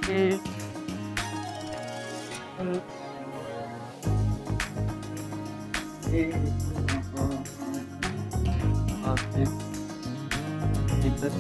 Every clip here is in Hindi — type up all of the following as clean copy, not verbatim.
ए, ए, इधर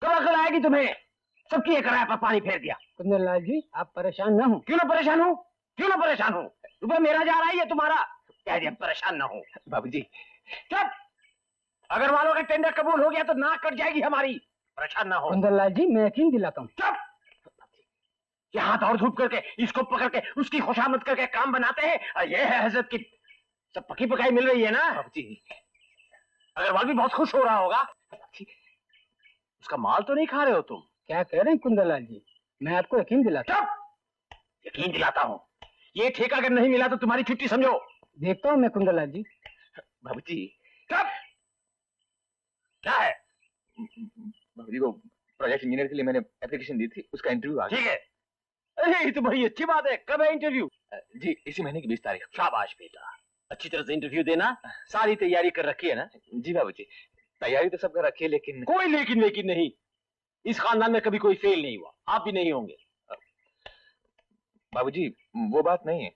कब अकल आएगी तुम्हें? सबकी एक किराए पर पानी फेर दिया। कुंदनलाल जी आप परेशान ना हो। क्यों ना परेशान हूँ? क्यों ना परेशान हूँ? रुपया मेरा जा रहा है ये तुम्हारा। कह दिया परेशान ना हो। बाबूजी चुप। अगर वालों का टेंडर कबूल हो गया तो नाक कट जाएगी हमारी। परेशान ना हो। कुंदनलाल जी मैं यकीन दिलाता हूँ। चुप। ये हाथ और धूप करके इसको पकड़ के उसकी खुशामद करके काम बनाते हैं और ये है हजरत की सब पकी पकाई मिल रही है ना। बाबूजी अग्रवाल भी बहुत खुश हो रहा होगा। उसका माल तो नहीं खा रहे हो तुम? क्या कह रहे हैं कुंदनलाल जी, मैं आपको यकीन दिलाता हूँ। चुप। यकीन दिलाता हूँ, ये ठेका अगर नहीं मिला तो तुम्हारी छुट्टी समझो। देखता हूँ मैं कुंदनलाल जी। बाबूजी कब क्या है? बाबूजी को प्रोजेक्ट इंजीनियर के लिए मैंने एप्लीकेशन दी थी, उसका इंटरव्यू आ गया। ठीक है। अरे ये तो बड़ी अच्छी बात है। कब है इंटरव्यू? जी इसी महीने की 20 तारीख। शाबाश बेटा, अच्छी तरह से इंटरव्यू देना। सारी तैयारी कर रखी है ना? जी बाबूजी, तैयारी तो सब कर रखी है, लेकिन कोई लेकिन नहीं। इस खानदान में कभी कोई फेल नहीं हुआ, आप भी नहीं होंगे। बाबूजी वो बात नहीं है,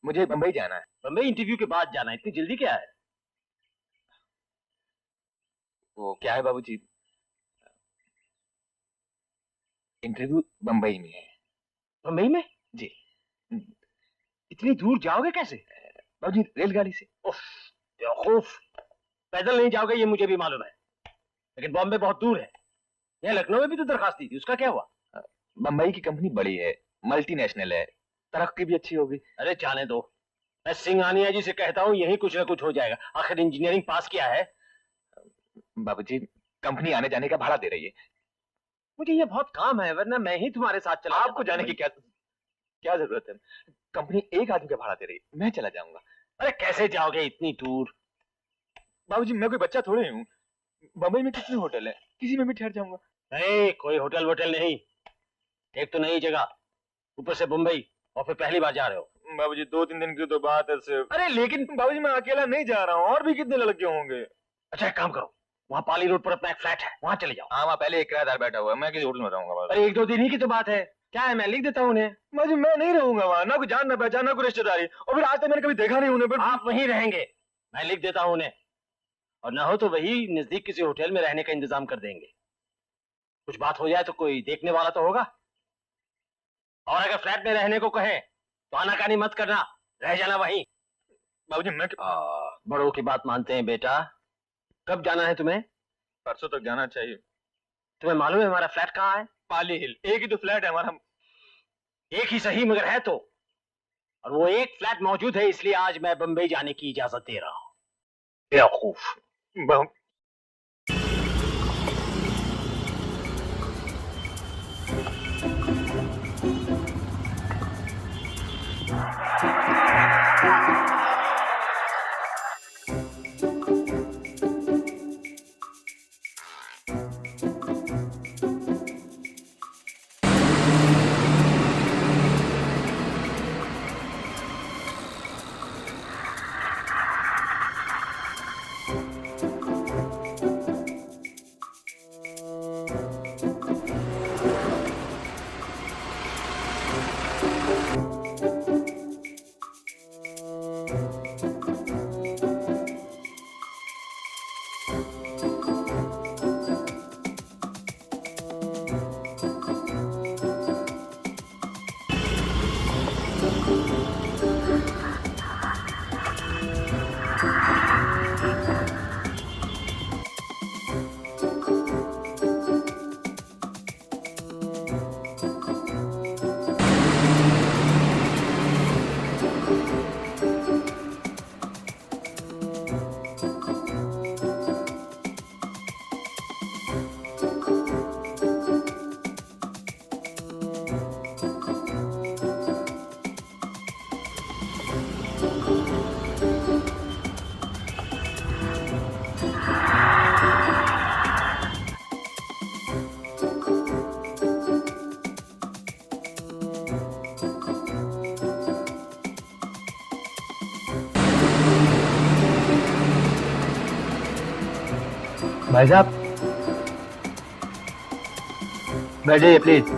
मुझे बंबई जाना है। बंबई इंटरव्यू के बाद जाना है? इतनी जल्दी क्या है? वो क्या है बाबूजी, इंटरव्यू बंबई में है। बंबई में? जी। इतनी दूर जाओगे कैसे? बाबूजी रेलगाड़ी से। उफ, बेवकूफ, पैदल नहीं जाओगे ये मुझे भी मालूम है, लेकिन बॉम्बे बहुत दूर है। यहाँ लखनऊ में भी तो दरखास्त दी थी, उसका क्या हुआ? बंबई की कंपनी बड़ी है, मल्टीनेशनल है, तरक्की भी अच्छी होगी। अरे जाने दो, मैं सिंघानिया जी से कहता हूँ, यही कुछ ना कुछ हो जाएगा। आखिर इंजीनियरिंग पास किया है। बाबूजी कंपनी आने जाने का भाड़ा दे रही है। मुझे ये बहुत काम है, वरना मैं ही तुम्हारे साथ चला। आपको जाने की क्या जरूरत है? कंपनी एक आदमी का भाड़ा दे रही है, मैं चला जाऊंगा। अरे कैसे जाओगे इतनी दूर? बाबूजी मैं कोई बच्चा थोड़े हूँ, बंबई में कितने होटल है, किसी में भी ठहर जाऊंगा। नहीं कोई होटल वोटल नहीं, एक तो नई जगह, ऊपर से बंबई, और फिर पहली बार जा रहे हो। बाबूजी 2-3 दिन की तो बात है सिर्फ। अरे लेकिन बाबूजी मैं अकेला नहीं जा रहा हूँ, और भी कितने लड़के होंगे। अच्छा एक काम करो, वहाँ पाली रोड पर अपना एक फ्लैट है, वहाँ चले जाओ। हाँ वहाँ पहले एक किराएदार बैठा हुआ है, मैं किसी होटल में रहूंगा। अरे 1-2 दिन ही की तो बात है, क्या है मैं लिख देता हूँ उन्हें। बाबूजी मैं नहीं रहूंगा वहाँ, ना कोई जान ना पहचान ना कोई रिश्तेदारी, और फिर आज तक मैंने कभी देखा नहीं उन्हें। आप वहीं रहेंगे, मैं लिख देता हूँ उन्हें, और ना हो तो वही नजदीक किसी होटल में रहने का इंतजाम कर देंगे। कुछ बात हो जाए तो कोई देखने वाला तो होगा, और अगर फ्लैट में रहने को कहे तो आनाकानी मत करना, रह जाना वहीं। बाबूजी मैं बड़ों की बात मानते हैं बेटा। कब जाना है तुम्हें? परसों तक जाना चाहिए। तुम्हें मालूम है हमारा फ्लैट कहाँ है? पाली हिल। एक ही तो फ्लैट है हमारा। एक ही सही मगर है तो, और वो एक फ्लैट मौजूद है, इसलिए आज मैं बंबई जाने की इजाजत दे रहा हूँ। बेवकूफ। भाई साहब बैठ जाइए प्लीज।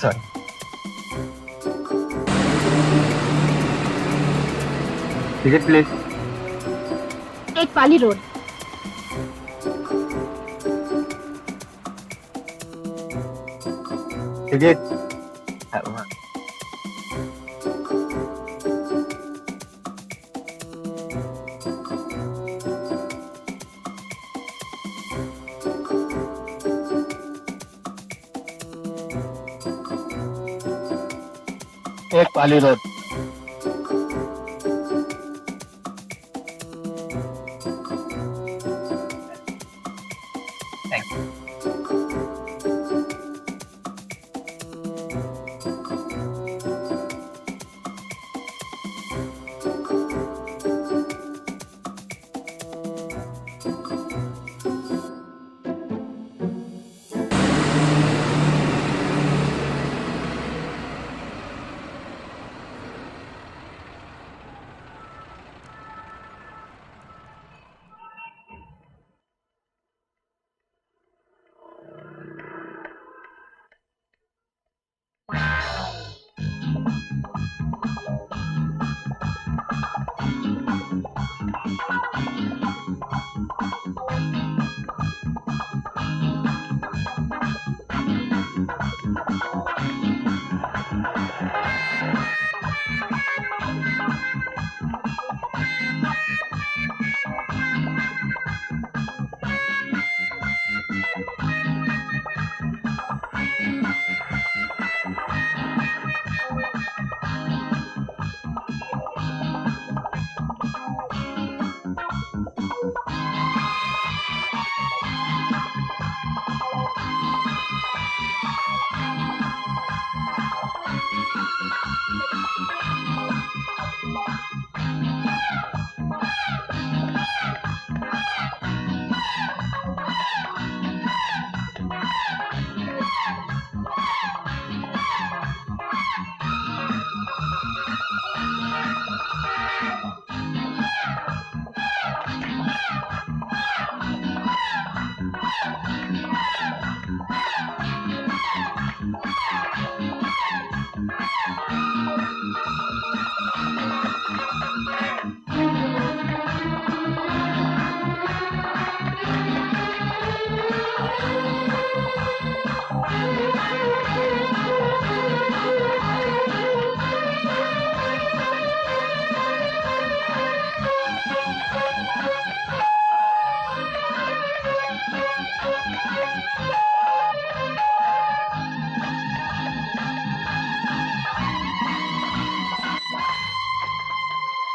Sorry. Ticket please. एक पाली रोड। टिकट। एक पाली रोड।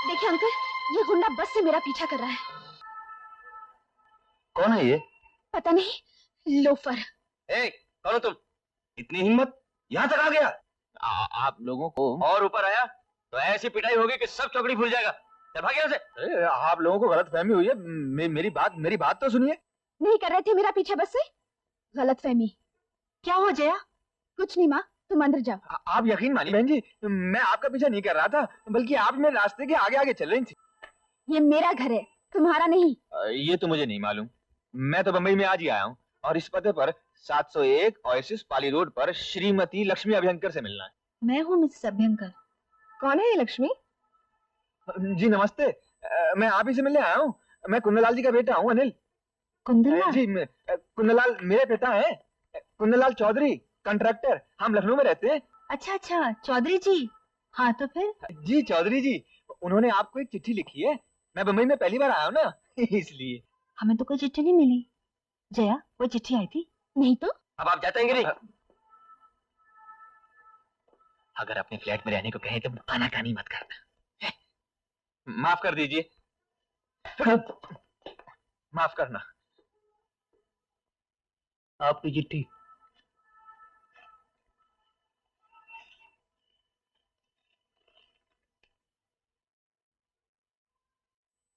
देखिए अंकल, ये गुंडा बस से मेरा पीछा कर रहा है। कौन है ये? पता नहीं, लोफर। कौन हो तुम? इतनी हिम्मत, यहाँ तक आ गया? आप लोगों को और ऊपर आया तो ऐसी पिटाई होगी कि सब चौकड़ी भूल जाएगा। चल भाग यहाँ से। आप लोगों को गलत फहमी हुई है। मेरी बात तो सुनिए। नहीं कर रहे थे मेरा पीछा बस से? गलत फहमी। क्या हो जया? कुछ नहीं माँ, तुम अंदर जाओ। आप यकीन मानिए बहन जी, मैं आपका पीछा नहीं कर रहा था, बल्कि आप मेरे रास्ते के आगे आगे चल रही थी। ये मेरा घर है, तुम्हारा नहीं। ये तो मुझे नहीं मालूम। मैं तो बम्बई में आज ही आया हूँ और इस पते पर 701 ओएसिस पाली रोड पर श्रीमती लक्ष्मी अभ्यंकर से मिलना है। मैं हूँ मिसेस अभ्यंकर। कौन है ये लक्ष्मी? जी नमस्ते। मैं आप ही से मिलने आया हूँ। मैं कुंदलाल जी का बेटा हूँ, अनिल। कुंदन? जी कुंदलाल मेरे पिता हैं, कुंदलाल चौधरी, कंट्रैक्टर। हम लखनऊ में रहते हैं। अच्छा अच्छा, चौधरी जी। हाँ तो फिर? जी चौधरी जी, उन्होंने आपको एक चिट्ठी लिखी है। मैं बम्बई में पहली बार आया हूँ ना, इसलिए। हमें तो कोई चिट्ठी नहीं मिली। जया, वो चिट्ठी आई थी? नहीं तो। अब आप जाते हैं कि नहीं? अगर अपने फ्लैट में रहने को कहें तो आनाकानी मत करना। माफ कर दीजिए। माफ करना। आपकी चिट्ठी।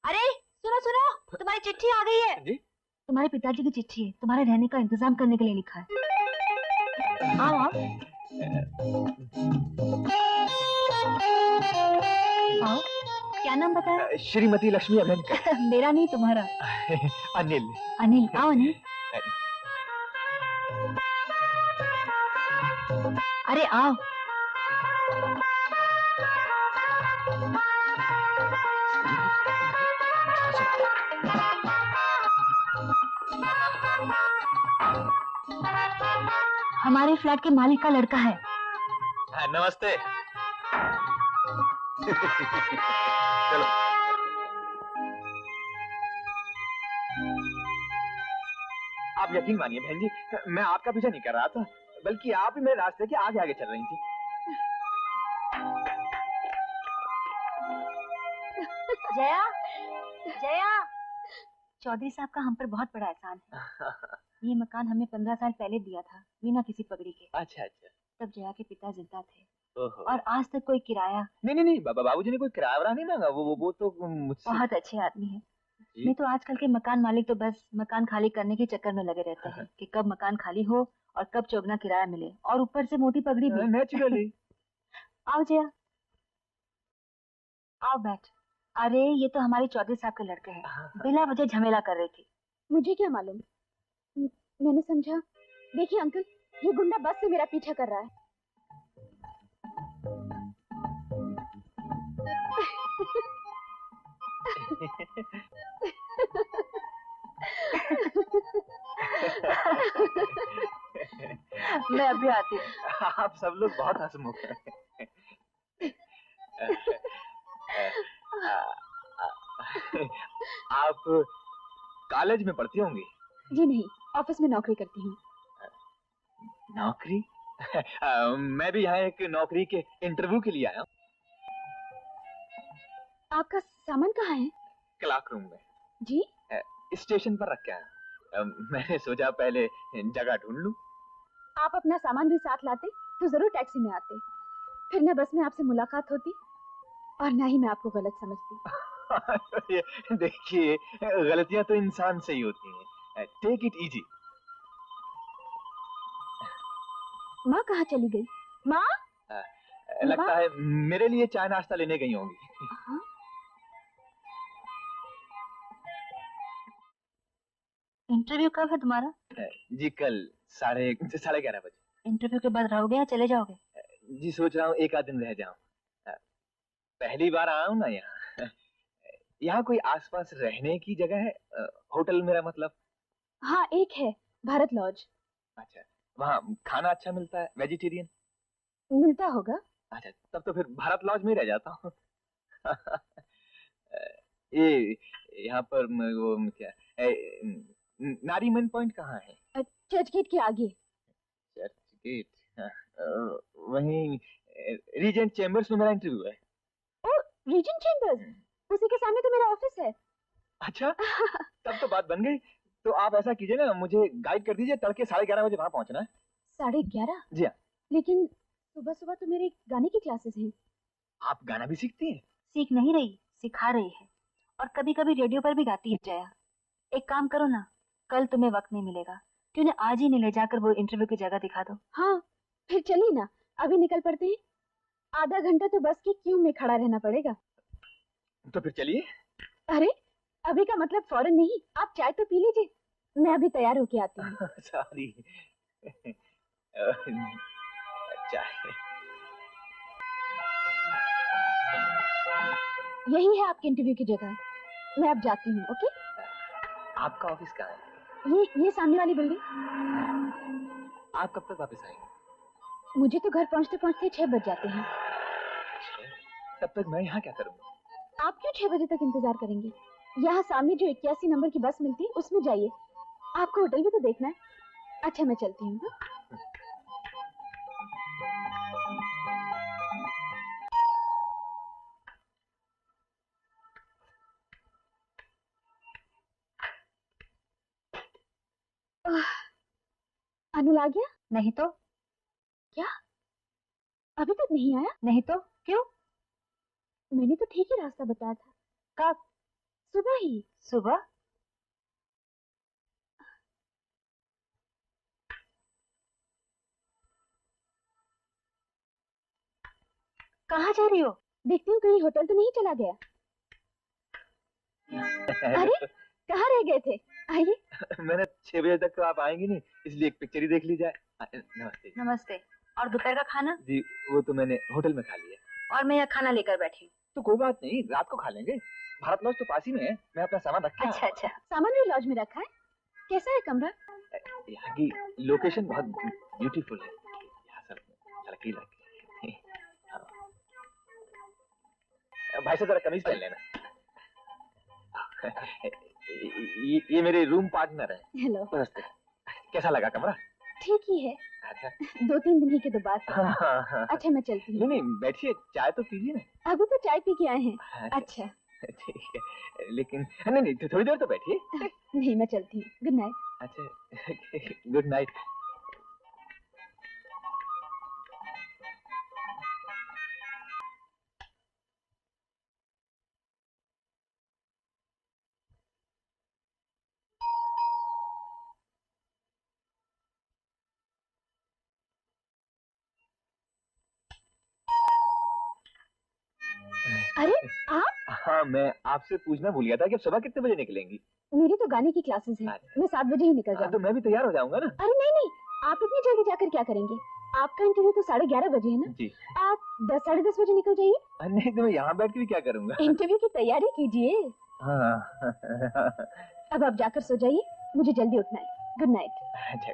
अरे सुनो सुनो, तुम्हारी चिट्ठी आ गई है। जी? तुम्हारे पिताजी की चिट्ठी है, तुम्हारे रहने का इंतजाम करने के लिए लिखा है। आओ आओ। आओ। क्या नाम बताया? श्रीमती लक्ष्मी अभ्यंकर। मेरा नहीं, तुम्हारा। अनिल। अनिल। आओ अनिल। अरे आओ। हमारे फ्लैट के मालिक का लड़का है। हाँ, नमस्ते। चलो। आप यकीन मानिए बहन जी, मैं आपका पीछा नहीं कर रहा था, बल्कि आप ही मेरे रास्ते के आगे आगे चल रही थी। जया, जया, चौधरी साहब का हम पर बहुत बड़ा एहसान है। ये मकान हमें 15 साल पहले दिया था, बिना किसी पगड़ी के। अच्छा अच्छा। तब जया के पिता जिंदा थे। ओहो। और आज तक कोई किराया। नहीं, बाबूजी ने कोई किराया नहीं मांगा। वो तो मुझसे। बहुत अच्छे आदमी है। नहीं तो आजकल के मकान मालिक तो बस मकान खाली करने के चक्कर में लगे रहते हैं कि कब मकान खाली हो और कब चौगना किराया मिले, और ऊपर से मोटी पगड़ी भी। नेचुरली। आओ जया, आओ बैठ। अरे ये तो हमारे चौधरी साहब के लड़के हैं, बिना वजह झमेला कर रही थी। मुझे क्या मालूम, मैंने समझा। देखिए अंकल, ये गुंडा बस से मेरा पीछा कर रहा है। मैं अभी आती हूँ। आप सब लोग बहुत हंसमुख हैं। आप कॉलेज में पढ़ती होंगी? जी नहीं, ऑफिस में नौकरी करती हूँ। नौकरी? मैं भी यहाँ एक नौकरी के इंटरव्यू के लिए आया हूँ। आपका सामान कहाँ है? क्लाक रूम में। जी? स्टेशन पर रख के आया। मैंने सोचा पहले जगह ढूंढ लूं। आप अपना सामान भी साथ लाते तो जरूर टैक्सी में आते, फिर न बस में आपसे मुलाकात होती और ना ही मैं आपको गलत समझती। देखिए, गलतियां तो इंसान से ही होती हैं। Take it easy. माँ कहाँ चली गई? माँ? लगता है मेरे लिए चाय नाश्ता लेने गई होंगी। हाँ? इंटरव्यू कब है तुम्हारा? जी कल 11:30 बजे। इंटरव्यू के बाद रहोगे या चले जाओगे? जी सोच रहा हूँ एक आध दिन रह जाऊं। पहली बार आया हूँ ना यहाँ। यहाँ कोई आसपास रहने की जगह है? होटल मेरा मतलब। हाँ एक है, भारत लॉज। अच्छा, वहाँ खाना अच्छा मिलता है? वेजिटेरियन मिलता होगा। अच्छा, तब तो फिर भारत लॉज में ही रह जाता हूँ। ये यहाँ पर वो क्या नारीमन पॉइंट कहाँ है? चर्च गेट के आगे। Church gate? वहीं रीजेंट चेम्बर्स में मेरा इंटरव्यू है। ओ, रीजेंट चेम्बर्स, उसी के सामने तो मेरा ऑफिस है। अच्छा, तब तो बात बन गई। तो आप ऐसा कीजिए ना, मुझे गाइड कर दीजिए, तड़के 11:30 बजे वहाँ पहुँचना है। 11:30? जी हाँ। लेकिन सुबह सुबह तो मेरे गाने की क्लासेस हैं। आप गाना भी सीखती हैं? सीख नहीं रही, सिखा रही है, और कभी कभी रेडियो पर भी गाती है जया। एक काम करो ना, कल तुम्हें वक्त नहीं मिलेगा, क्यों ना आज ही नहीं ले जाकर वो इंटरव्यू की जगह दिखा दो। हाँ फिर चलिए ना, अभी निकल पड़ते हैं। आधा घंटा तो बस की क्यू में खड़ा रहना पड़ेगा। तो फिर चलिए। अरे अभी का मतलब फौरन नहीं, आप चाय तो पी लीजिए, मैं अभी तैयार होके आती हूँ। सॉरी। चाय। यही है आपके इंटरव्यू की जगह, मैं अब जाती हूँ। ओके? आपका ऑफिस कहाँ है? ये सामने वाली बिल्डिंग। आप कब तक वापस आएंगे? मुझे तो घर पहुँचते पहुँचते 6 बज जाते हैं। तब तक मैं यहाँ क्या करूँगा? आप क्यों 6 बजे तक इंतजार करेंगे? यहाँ सामने जो 81 नंबर की बस मिलती है उसमें जाइए, आपको होटल भी तो देखना है। अच्छा मैं चलती हूँ। अनुल आ गया? नहीं तो क्या अभी तक नहीं आया? नहीं तो क्यों? मैंने तो ठीक ही रास्ता बताया था। कब? सुबह ही। सुबह? कहाँ जा रही हो? देखती हूँ कहीं होटल तो नहीं चला गया। अरे कहाँ रह गए थे? आइए। मैंने 6 बजे तक तो आप आएंगी नहीं, इसलिए एक पिक्चर ही देख ली जाए। नमस्ते। नमस्ते। और दोपहर का खाना? जी वो तो मैंने होटल में खा लिया। और मैं यहाँ खाना लेकर बैठी हूँ। तो कोई बात नहीं, रात को खा लेंगे। भारत लॉज तो पास ही में है, मैं अपना सामान रख के अच्छा, सामान भी लॉज में रखा है? कैसा है कमरा? यहाँ की लोकेशन बहुत ब्यूटीफुल है। यहाँ सब लड़की लड़की। हाँ। भाई साहब जरा कमीज पहन लेना। ये मेरे रूम पार्टनर है। हेलो। नमस्ते। कैसा लगा कमरा? ठीक ही है। अच्छा। 2-3 दिन ही के तो बात है। हाँ। अच्छा मैं चलती हूँ। नहीं बैठिए, चाय तो पीजिए ना। अभी तो चाय पी के आए हैं। अच्छा। ठीक है, लेकिन नहीं थोड़ी देर तो बैठिए। नहीं मैं चलती हूँ। Good night. अच्छा गुड नाइट। अरे आप? हाँ मैं आपसे पूछना भूल गया था कि आप सुबह कितने बजे निकलेंगी? मेरी तो गाने की क्लासेस है। मैं 7 बजे ही निकल जाऊँ। तो मैं भी तैयार हो जाऊंगा ना। अरे नहीं, आप इतनी जल्दी जाकर क्या करेंगे? आपका इंटरव्यू तो 11:30 बजे है ना? जी। आप 10 साढ़े 10 बजे निकल जाइए। नहीं तो मैं यहाँ बैठ के भी क्या करूंगा? इंटरव्यू की तैयारी कीजिए। हाँ। अब आप जाकर सो जाइए, मुझे जल्दी उठना है। Good night. अच्छा।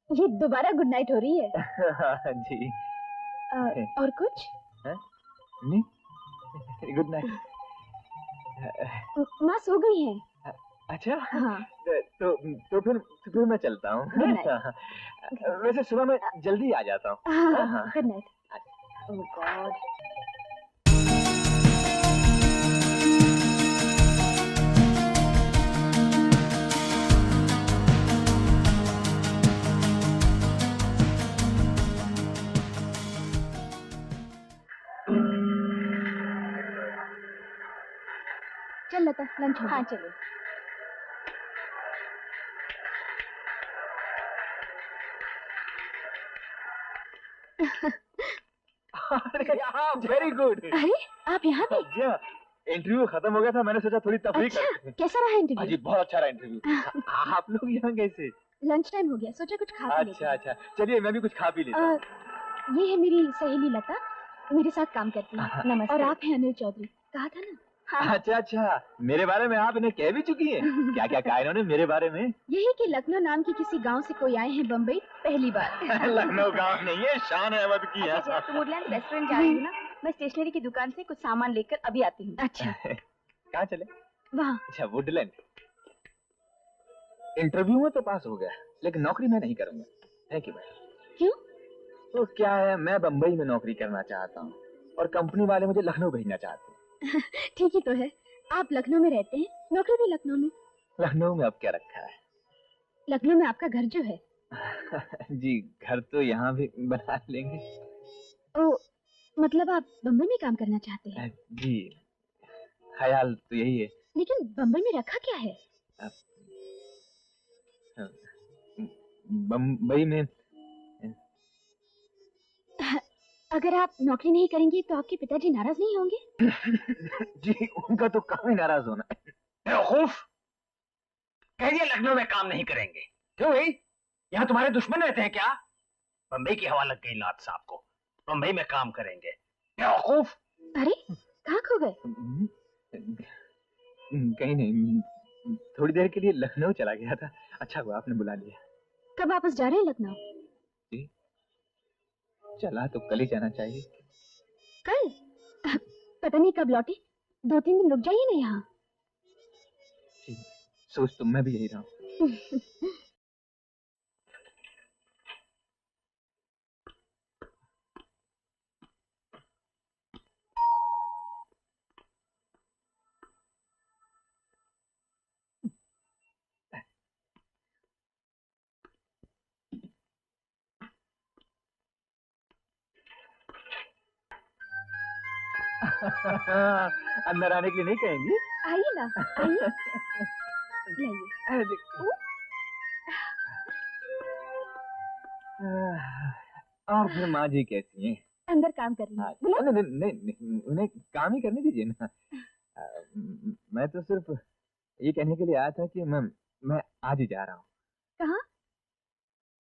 ये दोबारा गुड नाइट हो रही है। जी। और कुछ? नहीं, गुड नाइट। माँ सो गई हैं। अच्छा। हाँ। तो फिर मैं चलता हूँ। Good night. वैसे सुबह मैं जल्दी आ जाता हूँ। हाँ, गुड नाइट। ओह गॉड। चल लता लंच हो गया। हाँ चलो। Very good. अरे आप यहाँ पे? इंटरव्यू खत्म हो गया था, मैंने सोचा थोड़ी तफरीह अच्छा, करते हैं। कैसा रहा इंटरव्यू? जी बहुत अच्छा रहा इंटरव्यू। आप लोग यहाँ कैसे? लंच टाइम हो गया, सोचा कुछ खा पी लेते हैं। अच्छा, चलिए मैं भी कुछ खा पी लेता हूँ। ये है मेरी सहेली लता, मेरे साथ काम करती है। नमस्ते। और आप हैं अनिल चौधरी, कहा था ना? हाँ। अच्छा, मेरे बारे में आप इन्हें कह भी चुकी हैं? क्या क्या कहा इन्होंने मेरे बारे में? यही कि लखनऊ नाम की किसी गांव से कोई आए हैं बम्बई पहली बार। लखनऊ गांव नहीं है, शान अहमद की है। अच्छा, तुम वुडलैंड रेस्टोरेंट जा रही हो ना? मैं स्टेशनरी की दुकान से कुछ सामान लेकर अभी आती हूँ। अच्छा। कहाँ चले? वहाँ। अच्छा वुडलैंड। इंटरव्यू में तो पास हो गया, लेकिन नौकरी मैं नहीं करूंगा। थैंक यू भाई। क्यों? तो क्या है, मैं बम्बई में नौकरी करना चाहता हूँ और कंपनी वाले मुझे लखनऊ भेजना चाहते हैं। ठीक ही तो है, आप लखनऊ में रहते हैं, नौकरी भी लखनऊ में। लखनऊ में अब क्या रखा है? लखनऊ में आपका घर जो है। जी घर तो यहाँ भी बना लेंगे। ओ, मतलब आप बम्बई में काम करना चाहते हैं? जी ख्याल तो यही है। लेकिन बम्बई में रखा क्या है? बम्बई में अगर आप नौकरी नहीं करेंगे तो आपके पिताजी नाराज नहीं होंगे? जी उनका तो काम ही नाराज होना है। बेवकूफ, कह दिया लखनऊ में काम नहीं करेंगे। क्यों भाई, यहाँ तुम्हारे दुश्मन रहते हैं क्या? बम्बई की हवा लग गई लाट साहब को, बम्बई में काम करेंगे। बेवकूफ। अरे कहाँ खो गए? कहीं नहीं, थोड़ी देर के लिए लखनऊ चला गया था। अच्छा हुआ आपने बुला लिया। कब वापस जा रहे हैं लखनऊ? जी चला तो कल ही जाना चाहिए। कल? पता नहीं कब लौटे, 2-3 दिन रुक जाइए ना यहाँ। सोच तो मैं भी यही रहा हूँ। अंदर आने के लिए नहीं कहेंगी? आइए ना, आइए। लाइए। और फिर माँ जी कैसी हैं? अंदर काम कर रही हैं। नहीं, उन्हें काम ही करने दीजिए ना। मैं तो सिर्फ ये कहने के लिए आया था कि मैं आज ही जा रहा हूँ। कहाँ?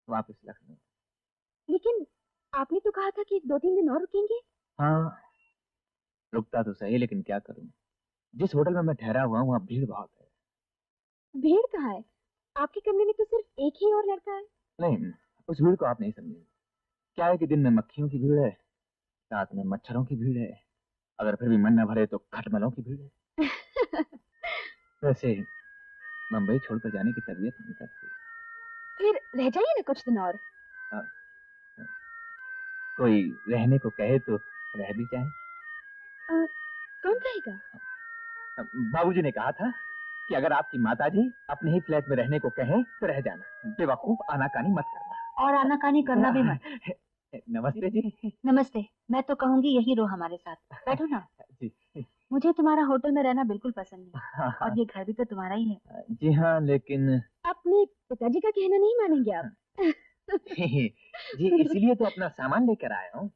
वापस लखनऊ। लेकिन आपने तो कहा था कि 2-3 दिन और रुकेंगे। हाँ रुकता तो सही, लेकिन क्या करूँ, जिस होटल में मैं ठहरा हुआ हूँ वहाँ भीड़ बहुत है। भीड़ कहाँ है? आपके कमरे में तो सिर्फ एक ही और लड़का है। नहीं, उस भीड़ को आप नहीं समझे। क्या है कि दिन में मक्खियों की भीड़ है, रात में मच्छरों की भीड़ है, अगर फिर भी मन न भरे तो खटमलों की भीड़ है। वैसे मुंबई छोड़कर जाने की तबीयत नहीं करती। फिर रह जाइए ना कुछ दिन और। कोई रहने को कहे तो रह भी जाए। कौन रहेगा? बाबूजी ने कहा था कि अगर आपकी माताजी अपने ही फ्लैट में रहने को कहें तो रह जाना, बेवकूफ आनाकानी मत करना। और आनाकानी करना भी मत। नमस्ते जी। नमस्ते। मैं तो कहूंगी यही रहो हमारे साथ, बैठो ना। जी। मुझे तुम्हारा होटल में रहना बिल्कुल पसंद नहीं, और ये घर भी तो तुम्हारा ही है। जी हाँ, लेकिन अपने पिताजी का कहना नहीं मानेंगे आप? जी, इसीलिए तो अपना सामान लेकर आया हूँ।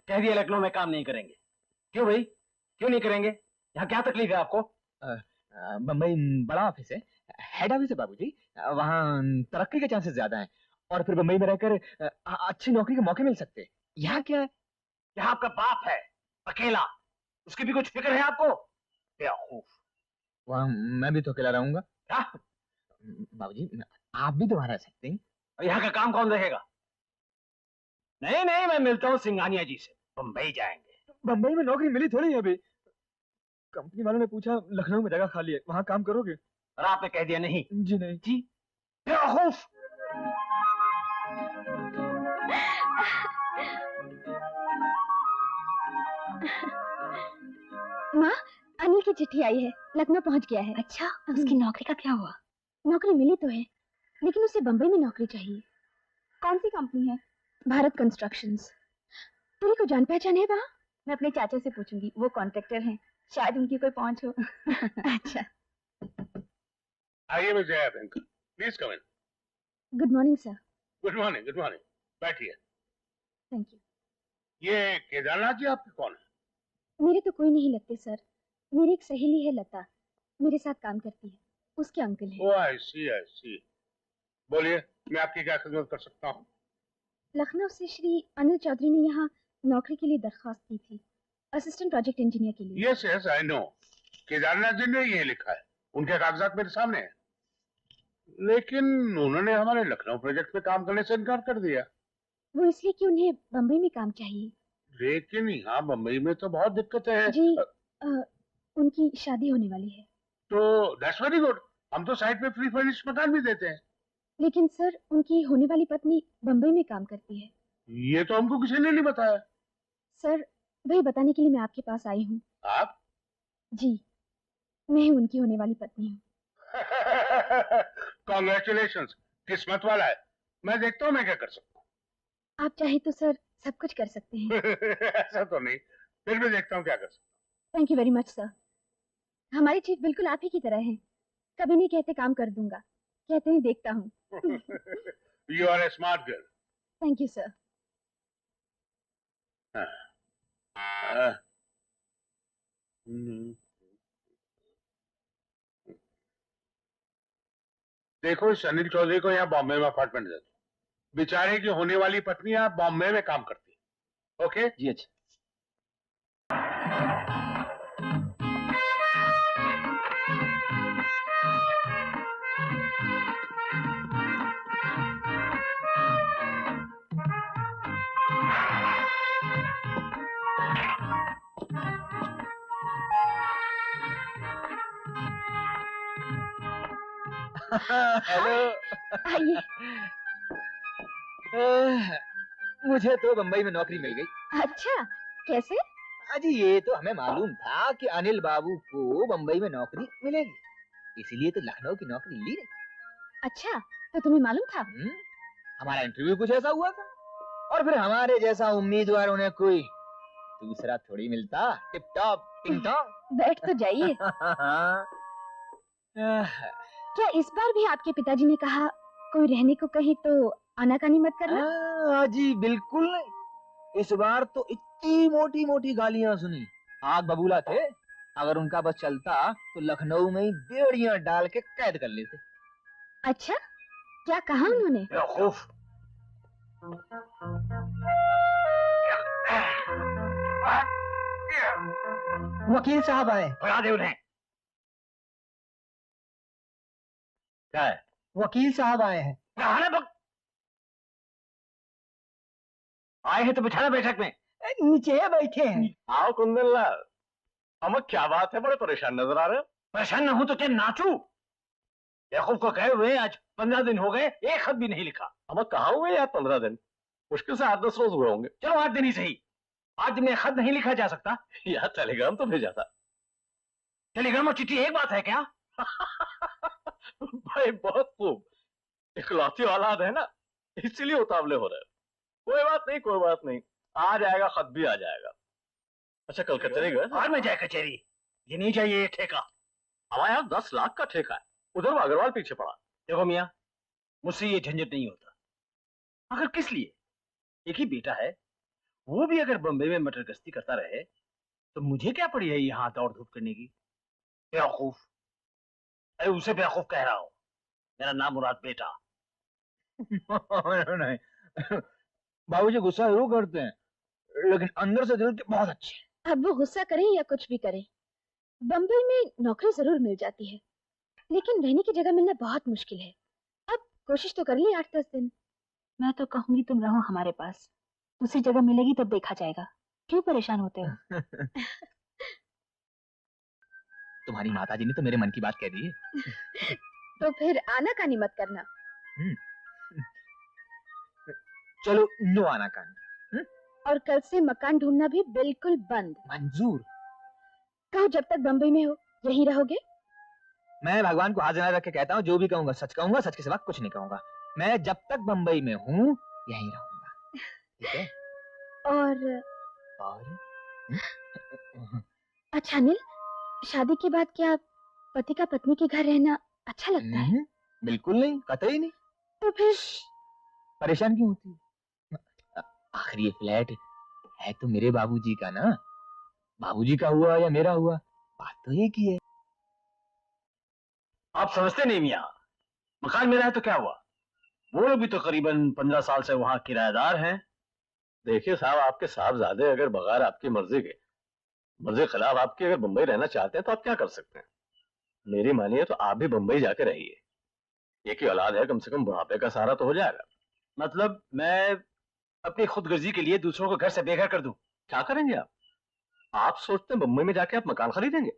कह दिया लखनऊ में काम नहीं करेंगे। क्यों भाई, क्यों नहीं करेंगे? यहाँ क्या तकलीफ है आपको? बम्बई बड़ा ऑफिस है, हेड ऑफिस है बाबूजी। वहाँ तरक्की के चांसेस ज्यादा हैं, और फिर बम्बई में रहकर अच्छी नौकरी के मौके मिल सकते हैं। यहाँ क्या है? यहाँ आपका बाप है अकेला, उसकी भी कुछ फिक्र है आपको? बेवकूफ। वहाँ मैं भी तो अकेला रहूंगा। क्या? बाबूजी आप भी तो वहाँ रह सकते हैं। और यहाँ का काम कौन देखेगा? नहीं नहीं, मैं मिलता हूँ सिंघानिया जी से, बम्बई जाएंगे। बम्बई में नौकरी मिली थोड़ी है अभी। कंपनी वालों ने पूछा लखनऊ में जगह खाली है, वहाँ काम करोगे? और आपने कह दिया नहीं? जी नहीं। जी बेवकूफ। माँ, अनिल की चिट्ठी आई है, लखनऊ पहुंच गया है। अच्छा, उसकी नौकरी का क्या हुआ? नौकरी मिली तो है, लेकिन उसे बम्बई में नौकरी चाहिए। कौन सी कंपनी है? भारत कंस्ट्रक्शंस। तुम्हें को जान पहचान है वहाँ? मैं अपने चाचा से पूछूंगी, वो कॉन्ट्रैक्टर हैं, शायद उनकी कोई पहुंच हो। अच्छा। आइए miss Jaya uncle, please come in. Good morning sir. Good morning, good morning. बैठिए। Thank you. ये केदारनाथ जी आपके कौन है? मेरे तो कोई नहीं लगते सर, मेरी एक सहेली है लता, मेरे साथ काम करती है, उसके अंकल है। ओह आई सी, आई सी। बोलिए, मैं आपकी क्या खिदमत कर सकता हूँ? लखनऊ से श्री अनिल चौधरी ने यहाँ नौकरी के लिए दरख्वास्त की थी, असिस्टेंट प्रोजेक्ट इंजीनियर के लिए। Yes yes I know, Kedarnath ji ने ये लिखा है, उनके कागजात मेरे सामने हैं। लेकिन उन्होंने हमारे लखनऊ प्रोजेक्ट पे काम करने से इनकार कर दिया। वो इसलिए कि उन्हें बम्बई में काम चाहिए। लेकिन यहाँ बम्बई में तो बहुत दिक्कतें हैं। जी, उनकी शादी होने वाली है। तो दैट्स वेरी गुड, हम तो साइड पे फ्री फर्निश मकान भी देते हैं। लेकिन सर, उनकी होने वाली पत्नी बम्बई में काम करती है। ये तो हमको किसी ने नहीं बताया। सर, वही बताने के लिए मैं आपके पास आई हूँ। आप? जी, मैं ही उनकी होने वाली पत्नी हूँ। कॉन्ग्रेचुलेशंस, किस्मत वाला है। मैं देखता हूँ मैं क्या कर सकता हूँ। आप चाहे तो सर सब कुछ कर सकते हैं। ऐसा तो नहीं, फिर भी देखता हूँ क्या कर सकता thank you very much sir. हमारी चीफ बिल्कुल आप ही की तरह है, कभी नहीं कहते काम कर दूंगा, कहते हैं देखता हूँ। हूँ। You are a smart girl. Thank you sir. देखो, इस अनिल चौधरी को यहाँ बॉम्बे में अपार्टमेंट दे दो। बेचारे की होने वाली पत्नी यहाँ बॉम्बे में काम करती है। ओके जी अच्छा। हेलो। आइए। मुझे तो बम्बई में नौकरी मिल गई। अच्छा, कैसे? अजी ये तो हमें मालूम था कि अनिल बाबू को बम्बई में नौकरी मिलेगी, इसीलिए तो लखनऊ की नौकरी ली नहीं। अच्छा, तो तुम्हें मालूम था? हमारा इंटरव्यू कुछ ऐसा हुआ था, और फिर हमारे जैसा उम्मीदवार उन्हें कोई दूसरा थोड़ी मिलता। टिप टॉप टिंग टॉप। बैठ तो जाइए। क्या इस बार भी आपके पिताजी ने कहा कोई रहने को कहे तो आनाकानी मत करना? जी बिल्कुल नहीं, इस बार तो इतनी मोटी मोटी गालियां सुनी, आग बबूला थे। अगर उनका बस चलता तो लखनऊ में ही बेड़ियां डाल के कैद कर लेते। अच्छा, क्या कहा उन्होंने? बेवकूफ, वकील साहब आए। भगा दे उन्हें। क्या है? वकील साहब आए हैं। आए हैं तो बिठाना बैठक में। नीचे बैठे हैं। आओ कुंदन लाल। अमक क्या बात है, बड़े परेशान नजर आ रहे हो। परेशान न हूं तो क्या नाचूं? बेवकूफ को कहे हुए आज 15 दिन हो गए, एक खत भी नहीं लिखा। अमक कहाँ हुए यार 15 दिन? मुश्किल से 8-10 रोज हुए होंगे। चलो 8 दिन ही सही। 8 दिन में खत नहीं लिखा जा सकता? यार टेलीग्राम तो भेजा था। टेलीग्राम और चिट्ठी एक बात है क्या? भाई बहुत खूब। इकलौती औलाद है ना, इसीलिए उतावले हो रहे। कोई बात नहीं, कोई बात नहीं, आ जाएगा, खत भी आ जाएगा। अच्छा कल कचहरी गए? आज में जाए कचहरी? ये नहीं चाहिए ये ठेका। हमारे यहाँ 10 लाख का ठेका है, उधर वो अग्रवाल पीछे पड़ा। देखो मियाँ, मुझसे ये झंझट नहीं होता। अगर किस लिए, एक ही बेटा है, वो भी अगर बम्बई में मटर गश्ती करता रहे तो मुझे क्या पड़ी है यहाँ दौड़ धूप करने की? बेवकूफ। अरे उसे बेवकूफ कह रहा हूँ, मेरा नाम मुराद बेटा। नहीं, बाबूजी गुस्सा जरूर करते हैं, लेकिन अंदर से दिल के बहुत अच्छे हैं। अब वो गुस्सा करें या कुछ भी करें, बम्बई में नौकरी जरूर मिल जाती है, लेकिन रहने की जगह मिलना बहुत मुश्किल है। अब कोशिश तो कर ली 8-10 दिन। मैं तो कहूंगी तुम रहो हमारे पास, दूसरी जगह मिलेगी तब देखा जाएगा। क्यों परेशान होते हो? तुम्हारी माताजी ने तो मेरे मन की बात कह दी है। तो फिर आनाकानी मत करना। चलो नो आनाकानी। और कल से मकान ढूंढना भी बिल्कुल बंद। मंजूर। कहो जब तक बम्बई में हो यहीं रहोगे? मैं भगवान को हाथ जला रख के कहता हूँ, जो भी कहूंगा सच के सिवा कुछ नहीं कहूंगा। मैं जब तक बम्बई में हूँ यहीं रहूंगा, ठीक है? और और अच्छा अनिल, शादी के बाद क्या पति का पत्नी के घर रहना अच्छा लगता है? बिल्कुल नहीं, कतई नहीं। तो फिर परेशान क्यों होती है? आखिर ये फ्लैट है तो मेरे बाबूजी का ना, बाबूजी का हुआ या मेरा हुआ, बात तो एक ही है। आप समझते नहीं मियाँ, मकान मेरा है तो क्या हुआ, वो लोग भी तो करीबन 15 साल से वहां किराएदार हैं। देखिए साहब, आपके साहबजादे अगर बगैर आपकी मर्जी के खिलाफ आपके अगर बंबई रहना चाहते हैं तो आप क्या कर सकते हैं? मेरी मानिए तो आप भी बंबई जाके रहिए। एक ही औलाद है, कम से कम बुढ़ापे का सहारा तो हो जाएगा। मतलब मैं अपनी खुदगर्जी के लिए दूसरों को घर से बेघर कर दूं? क्या करेंगे आप? आप सोचते हैं बंबई में जाके आप मकान खरीदेंगे?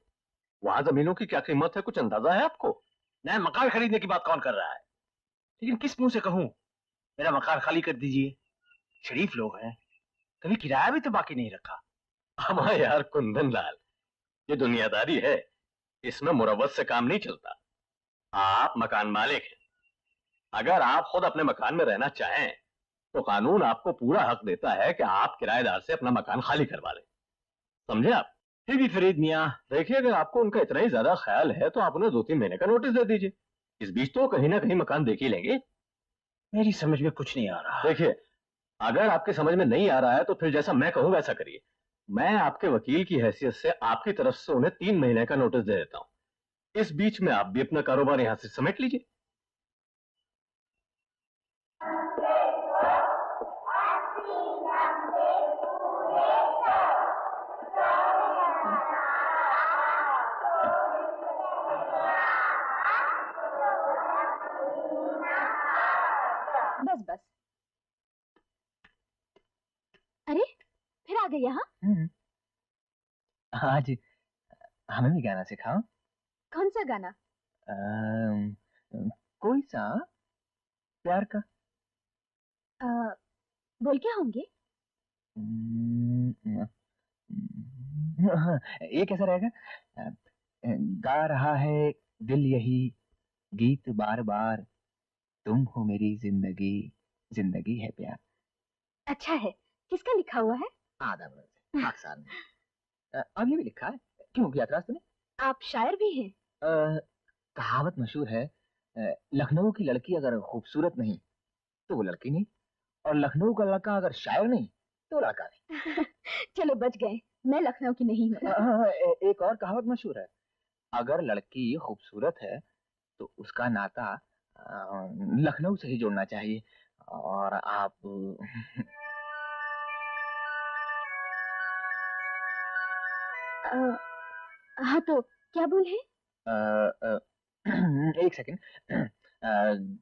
वहां जमीनों की क्या कीमत है, कुछ अंदाजा है आपको? नहीं, मकान खरीदने की बात कौन कर रहा है, लेकिन किस मुंह से कहूं मेरा मकान खाली कर दीजिए? शरीफ लोग हैं, कभी किराया भी तो बाकी नहीं रखा। हमारा यार कुंदन लाल, ये दुनियादारी है, इसमें मुरव्वत से काम नहीं चलता। आप मकान मालिक हैं, अगर आप खुद अपने मकान में रहना चाहें तो कानून आपको पूरा हक देता है कि आप किराएदार से अपना मकान खाली करवा लें। समझे आप? फिर भी फरीद मियाँ, देखिए अगर आपको उनका इतना ही ज्यादा ख्याल है तो आप उन्हें 2-3 महीने का नोटिस दे दीजिए। इस बीच तो कहीं ना कहीं मकान देख ही लेंगे। मेरी समझ में कुछ नहीं आ रहा। देखिए, अगर आपके समझ में नहीं आ रहा है तो फिर जैसा मैं कहूँ वैसा करिए। मैं आपके वकील की हैसियत से आपकी तरफ से उन्हें 3 महीने का नोटिस दे देता हूँ। इस बीच में आप भी अपना कारोबार यहाँ से समेट लीजिए। बस बस। अरे फिर आ गए यहाँ? आज हमें भी गाना सिखाओ। कौन सा गाना? कोई सा प्यार का। बोल क्या होंगे? हाँ, ये कैसा रहेगा? अ, गा रहा है दिल यही गीत बार बार, तुम हो मेरी जिंदगी, जिंदगी है प्यार। अच्छा है, किसका लिखा हुआ है? आधा बरस पाकिस्तान में। अब ये भी लिखा है, क्यों किया था तूने? आप शायर भी हैं? कहावत मशहूर है, लखनऊ की लड़की अगर खूबसूरत नहीं तो वो लड़की नहीं, और लखनऊ का लड़का अगर शायर नहीं तो लड़का नहीं। चलो बच गए, मैं लखनऊ की नहीं हूँ। एक और कहावत मशहूर है, अगर लड़की खूबसूरत है तो उसका नाता लखनऊ से ही जोड़ना चाहिए, और आप हाँ तो क्या बोले? एक सेकंड।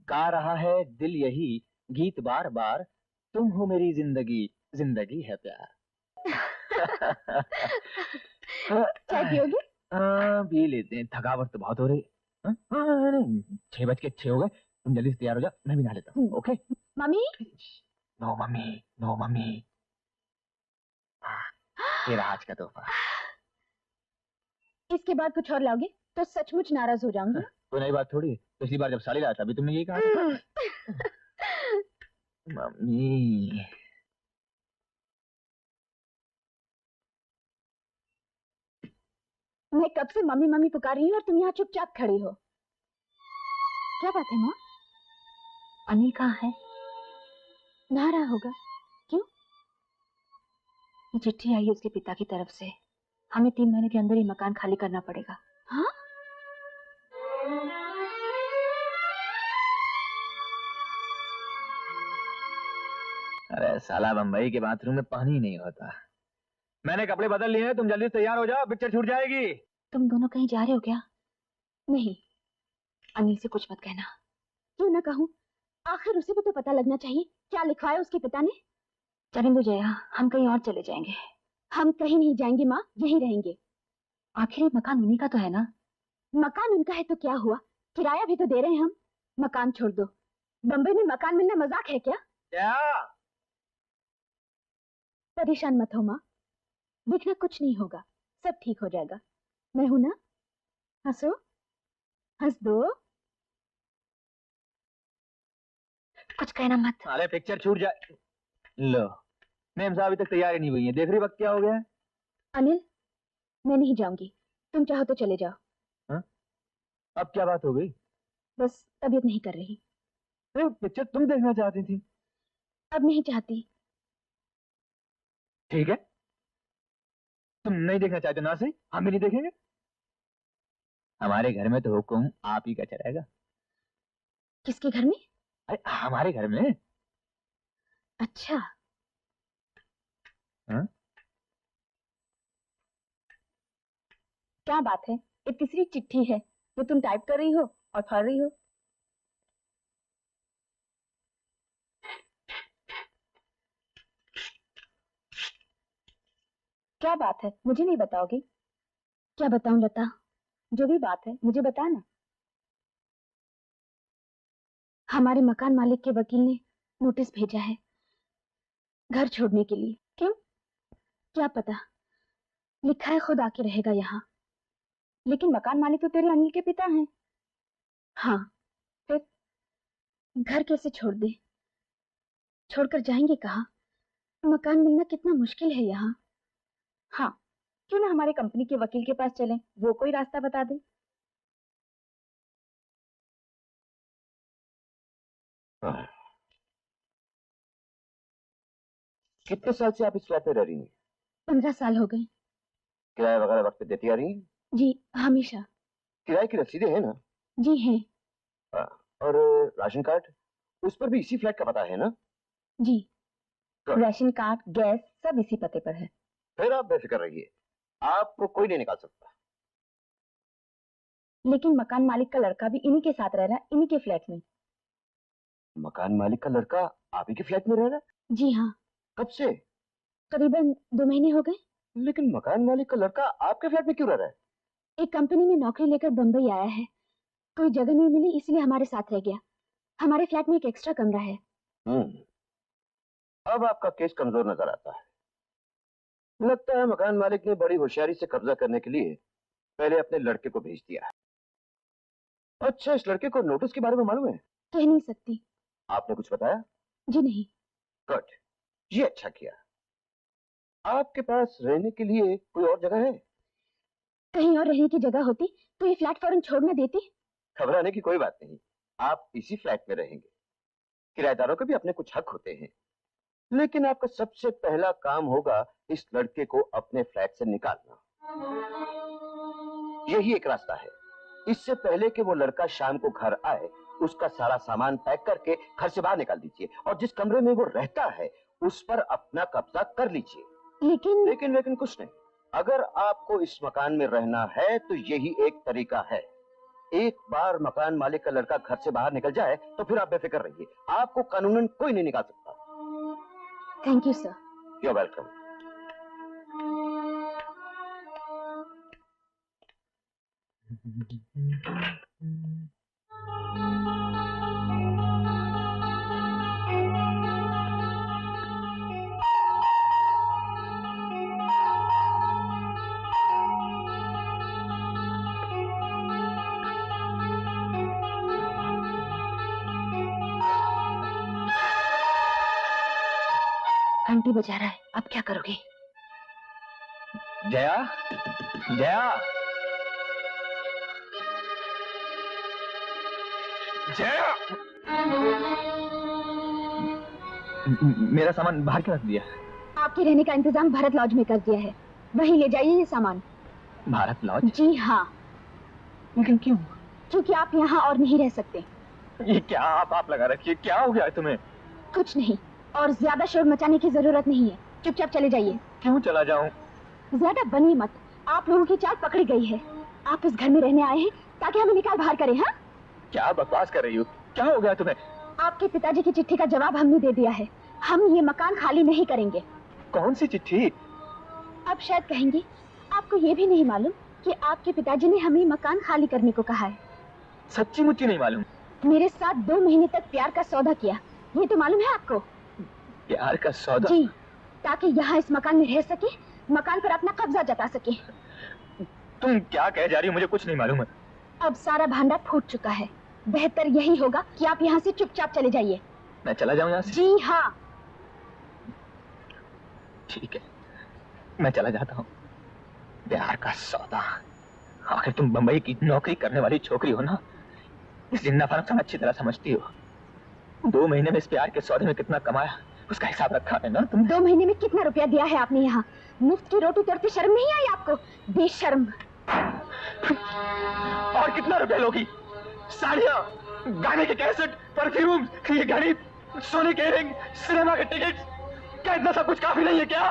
गा रहा है दिल यही गीत बार बार, तुम हो मेरी जिंदगी, जिंदगी है प्यार। चाय पियोगे? पी लेते हैं, थकावट तो बहुत हो रही। हाँ, हाँ, नहीं, 6:06 हो गए, तुम जल्दी से तैयार हो जाओ, मैं भी नहा लेता हूँ। Okay? Mummy? No mummy, no mummy. तेरा आज का तोहफा। इसके बाद कुछ और लाओगे तो सचमुच नाराज हो जाऊंगी। कोई नई बात थोड़ी, पिछली बार जब साली लाया था अभी तुमने यही कहा था। मम्मी। मैं कब से मम्मी मम्मी पुकार रही हूँ और तुम यहाँ चुपचाप खड़ी हो। क्या बात है माँ? अनिल कहाँ है? नहा रहा होगा। क्यों? ये चिट्ठी आई है उसके पिता की तरफ से, हमें 3 महीने के अंदर ही मकान खाली करना पड़ेगा। हाँ? अरे साला बम्बई के बाथरूम में पानी ही नहीं होता। मैंने कपड़े बदल लिए हैं, तुम जल्दी से तैयार हो जाओ, पिक्चर छूट जाएगी। तुम दोनों कहीं जा रहे हो क्या? नहीं, अनिल से कुछ मत कहना। क्यों ना कहूँ? आखिर उसे भी तो पता लगना चाहिए क्या लिखवाया उसके पिता ने। चलें दो जया, हम कहीं और चले जाएंगे। हम कहीं नहीं जाएंगे माँ, यहीं रहेंगे। आखिर ये मकान उन्हीं का तो है ना? मकान उनका है तो क्या हुआ, किराया भी तो दे रहे हैं हम। मकान छोड़ दो, बम्बई में मकान मिलना मजाक है क्या? क्या? परेशान मत हो माँ, देखना कुछ नहीं होगा, सब ठीक हो जाएगा। मैं हूं ना, हंसो, हंस दो। कुछ कहना मत। अरे पिक्चर छूट जाए। लो, मैम साहब अभी तक तैयार ही नहीं हुई है, देख रही वक्त क्या हो गया है? अनिल, मैं नहीं जाऊंगी, तुम चाहो तो चले जाओ। हाँ? अब क्या बात हो गई? बस तबीयत नहीं कर रही। अरे पिक्चर तुम देखना चाहती थी। अब नहीं चाहती। ठीक है, तुम नहीं देखना चाहते ना सही, हम भी नहीं देखेंगे। हमारे घर में तो हुक्म आप ही का चलेगा। किसके घर में? अरे हमारे घर में। अच्छा। हाँ? क्या बात है, ये तीसरी चिट्ठी है जो तुम टाइप कर रही हो और पढ़ रही हो। क्या बात है, मुझे नहीं बताओगी? क्या बताऊं लता, जो भी बात है मुझे बताना। हमारे मकान मालिक के वकील ने नोटिस भेजा है घर छोड़ने के लिए। क्यों? क्या पता, लिखा है खुद आके रहेगा यहाँ। लेकिन मकान मालिक तो तेरे अनिल के पिता हैं। हाँ, फिर घर कैसे छोड़ दे? छोड़कर जाएंगे कहाँ? मकान मिलना कितना मुश्किल है यहाँ। हाँ, क्यों ना हमारे कंपनी के वकील के पास चलें, वो कोई रास्ता बता दे। कितने साल से आप इस फ्लैट में रह रही हैं? 15 साल हो गए। किराया वगैरह वक्त पे देती आ रही हैं? जी हमेशा। किराए की रसीदें हैं ना? जी हैं। और राशन कार्ड, उस पर भी इसी फ्लैट का पता है ना? जी, तो राशन कार्ड, गैस सब इसी पते पर है। फिर आप बेफिक्र रहिए, आपको कोई नहीं निकाल सकता। लेकिन मकान मालिक का लड़का भी इन्हीं के साथ रह रहा है, इन्हीं के फ्लैट में। मकान मालिक का लड़का आप ही के फ्लैट में रह रहा है? जी हाँ। कब से? करीबन 2 महीने हो गए। लेकिन मकान मालिक का लड़का आपके फ्लैट में क्यों रह रहा है? एक कंपनी में नौकरी लेकर बम्बई आया है, कोई जगह नहीं मिली इसलिए हमारे साथ रह गया। हमारे फ्लैट में एक एक्स्ट्रा कमरा है। अब आपका केस कमजोर नजर आता है। लगता है मकान मालिक ने बड़ी होशियारी से कब्जा करने के लिए पहले अपने लड़के को भेज दिया। अच्छा, इस लड़के को नोटिस के बारे में मालूम है? कह नहीं सकती। आपने कुछ बताया? जी नहीं। गुड, ये अच्छा किया। आपके पास रहने के लिए कोई और जगह है? कहीं और रहने की जगह होती तो ये फ्लैट फौरन छोड़ न देती। घबराने की कोई बात नहीं, आप इसी फ्लैट में रहेंगे। किराएदारों के भी अपने कुछ हक होते हैं। लेकिन आपका सबसे पहला काम होगा इस लड़के को अपने फ्लैट से निकालना। यही एक रास्ता है। इससे पहले कि वो लड़का शाम को घर आए, उसका सारा सामान पैक करके घर से बाहर निकाल दीजिए और जिस कमरे में वो रहता है उस पर अपना कब्जा कर लीजिए। लेकिन कुछ नहीं। अगर आपको इस मकान में रहना है तो यही एक तरीका है। एक बार मकान मालिक का लड़का घर से बाहर निकल जाए तो फिर आप बेफिक्र रहिए, आपको कानूनन कोई नहीं निकाल सकता। Thank you sir. You are welcome. घंटी बजा रहा है, अब क्या करोगे? जया, जया, जया, मेरा सामान बाहर क्यों रख दिया? आपके रहने का इंतजाम भारत लॉज में कर दिया है, वहीं ले जाइए ये सामान। भारत लॉज? जी हाँ। लेकिन क्यों? क्योंकि आप यहाँ और नहीं रह सकते। ये क्या आप लगा रखिए, क्या हो गया है तुम्हें? कुछ नहीं, और ज्यादा शोर मचाने की जरूरत नहीं है, चुपचाप चले जाइए। क्यों चला जाऊं? ज्यादा बनिए मत, आप लोगों की चाल पकड़ी गई है। आप इस घर में रहने आए हैं ताकि हमें निकाल बाहर करें। हाँ, क्या बकवास कर रही हो? क्या हो गया तुम्हें? आपके पिताजी की चिट्ठी का जवाब हमने दे दिया है, हम ये मकान खाली नहीं करेंगे। कौन सी चिट्ठी? अब शायद कहेंगे आपको ये भी नहीं मालूम कि आपके पिताजी ने हमें मकान खाली करने को कहा है। सच्ची मुच्ची नहीं मालूम? मेरे साथ 2 महीने तक प्यार का सौदा किया, ये तो मालूम है आपको? प्यार का सौदा? जी, ताकि यहाँ इस मकान में रह सके, मकान पर अपना कब्जा जता सके। तुम क्या कह जा रही हो? मुझे कुछ नहीं मालूम है। अब सारा भांडा फूट चुका है, बेहतर यही होगा कि आप यहाँ से चुपचाप चले जाइए। मैं चला जाऊं यहाँ से? जी हाँ। ठीक है, मैं चला जाता हूँ। प्यार का सौदा? आखिर तुम बंबई की नौकरी करने वाली छोकरी हो ना, इस जिन्ना फर्क अच्छी तरह समझती हो। 2 महीने में इस प्यार के सौदे में कितना कमाया उसका हिसाब रखा है ना तुम? 2 महीने में कितना रुपया दिया है आपने यहाँ? मुफ्त की रोटी तोड़ती शर्म नहीं आई आपको? बेशर्म। और कितना रुपया लोगी? साड़ियाँ, गाने के कैसेट, परफ्यूम, ये घड़ी, सोने के रिंग, सिनेमा के टिकट, क्या इतना सब कुछ काफी नहीं है क्या?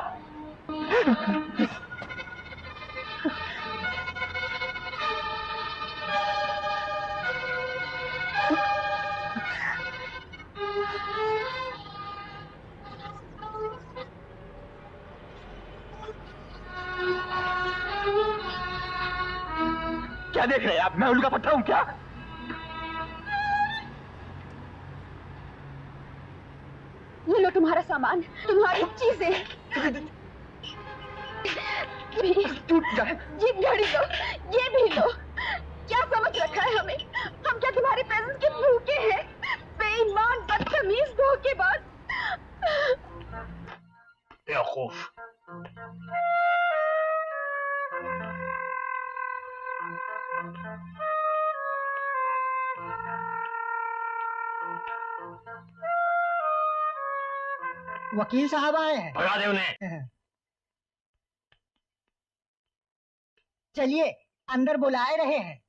क्या देख रहे हैं आप? मैं उल्लू का पट्टा हूं क्या? ये लो तुम्हारा सामान, तुम्हारी चीजें। टूट जाए। ये घड़ी लो, ये भी लो। क्या समझ रखा है हमें? हम क्या तुम्हारे प्रेजेंस के भूखे हैं? बेईमान, बदतमीज, धोखेबाज। बेवकूफ। वकील साहब आए हैं। भगा दे उन्हें। चलिए, अंदर बुलाए रहे हैं।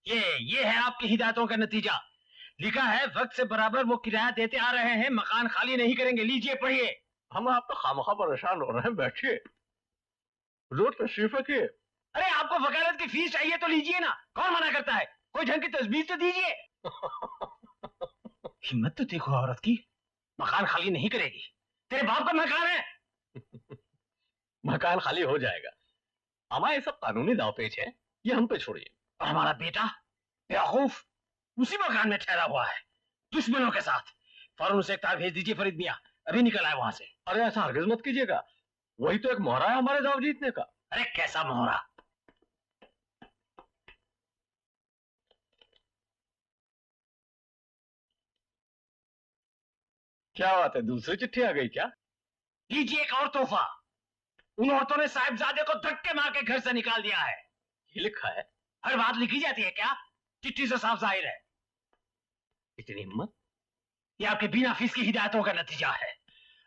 ये है आपकी हिदायतों का नतीजा। लिखा है वक्त से बराबर वो किराया देते आ रहे हैं, मकान खाली नहीं करेंगे। लीजिए पढ़िए। हम आप तो खामखा परेशान हो रहे हैं, बैठिए, रोज तशरीफ रखिए। अरे आपको वकालत की फीस चाहिए तो लीजिए ना, कौन मना करता है? कोई ढंग की तजवीज तो दीजिए। हिम्मत तो देखो औरत की, मकान खाली नहीं करेगी। तेरे बाप का मकान है। मकान खाली हो जाएगा, हमारे सब कानूनी दावपेच है, ये हम पे छोड़िए। और हमारा बेटा बेवकूफ उसी मकान में ठहरा हुआ है, दुश्मनों के साथ। फौरन उसे एक तार भेज दीजिए फरीद मियां, अभी निकल आए वहां से। अरे ऐसा हरगिज मत कीजिएगा, वही तो एक मोहरा है हमारे दाव जीतने का। अरे कैसा मोहरा? क्या बात है, दूसरी चिट्ठी आ गई क्या? लीजिए एक और तोहफा। उन औरतों ने साहिबजादे को धक्के मार के घर से निकाल दिया है। ये लिखा है? हर बात लिखी जाती है क्या? चिट्ठी से साफ जाहिर है। इतनी हिम्मत? ये आपके बिना फीस की हिदायतों का नतीजा है।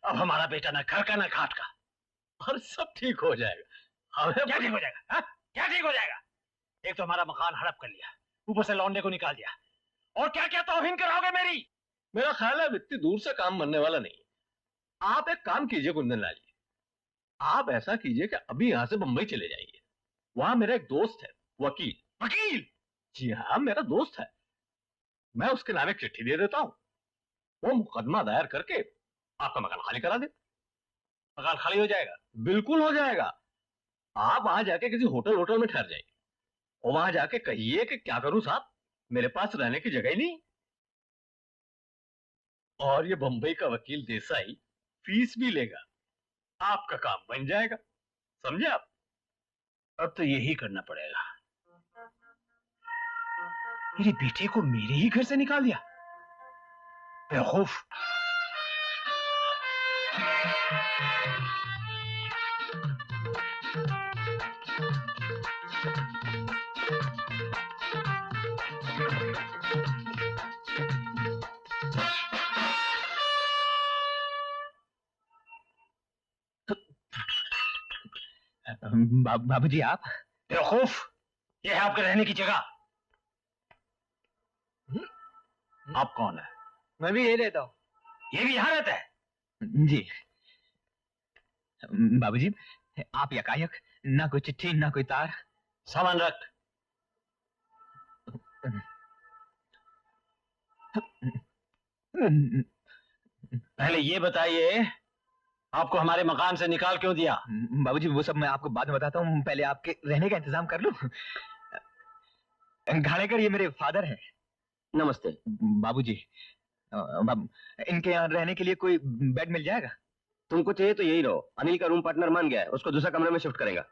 अब हमारा बेटा न घर का न घाट का। और सब ठीक हो जाएगा। हमें क्या ठीक हो जाएगा? हा? क्या ठीक हो जाएगा? एक तो हमारा मकान हड़प कर लिया, ऊपर से लौंडे को निकाल दिया, और क्या क्या तौहीन कराओगे मेरी। मेरा ख्याल है इतनी दूर से काम बनने वाला नहीं। आप एक काम कीजिए कुंदन लाल जी, आप ऐसा कीजिए कि अभी यहां से बंबई चले जाइए। वहां मेरा एक दोस्त है वकील। वकील? जी हाँ, मेरा दोस्त है। मैं उसके नाम एक चिट्ठी दे देता हूं, वो मुकदमा दायर करके आपका मकान खाली करा दे। मकान खाली हो जाएगा? बिल्कुल हो जाएगा। आप वहां जाके किसी होटल में ठहर जाइए और वहां जाके कहिए कि क्या करूं साहब, मेरे पास रहने की जगह ही नहीं। और ये बंबई का वकील देसाई फीस भी लेगा, आपका काम बन जाएगा। समझे आप? अब तो यही करना पड़ेगा। मेरे बेटे को मेरे ही घर से निकाल दिया, बेवकूफ। बाबूजी आप? बेवकूफ, ये है आपके रहने की जगह। आप कौन है? मैं भी यही रहता हूँ। ये भी यहाँ रहता है? जी बाबूजी, आप यकायक, ना कोई चिट्ठी ना कोई तार। सामान रख। पहले ये बताइए, आपको हमारे मकान से निकाल क्यों दिया? बाबूजी वो सब मैं आपको बाद में बताता हूँ, पहले आपके रहने का इंतजाम कर लूं। घाणेकर ये मेरे फादर हैं। नमस्ते। बाबूजी, इनके यहाँ रहने के लिए कोई बेड मिल जाएगा? तुमको चाहिए तो यही रहो, अनिल का रूम पार्टनर मान गया है, उसको दूसरा कमरे में शिफ्ट करेगा।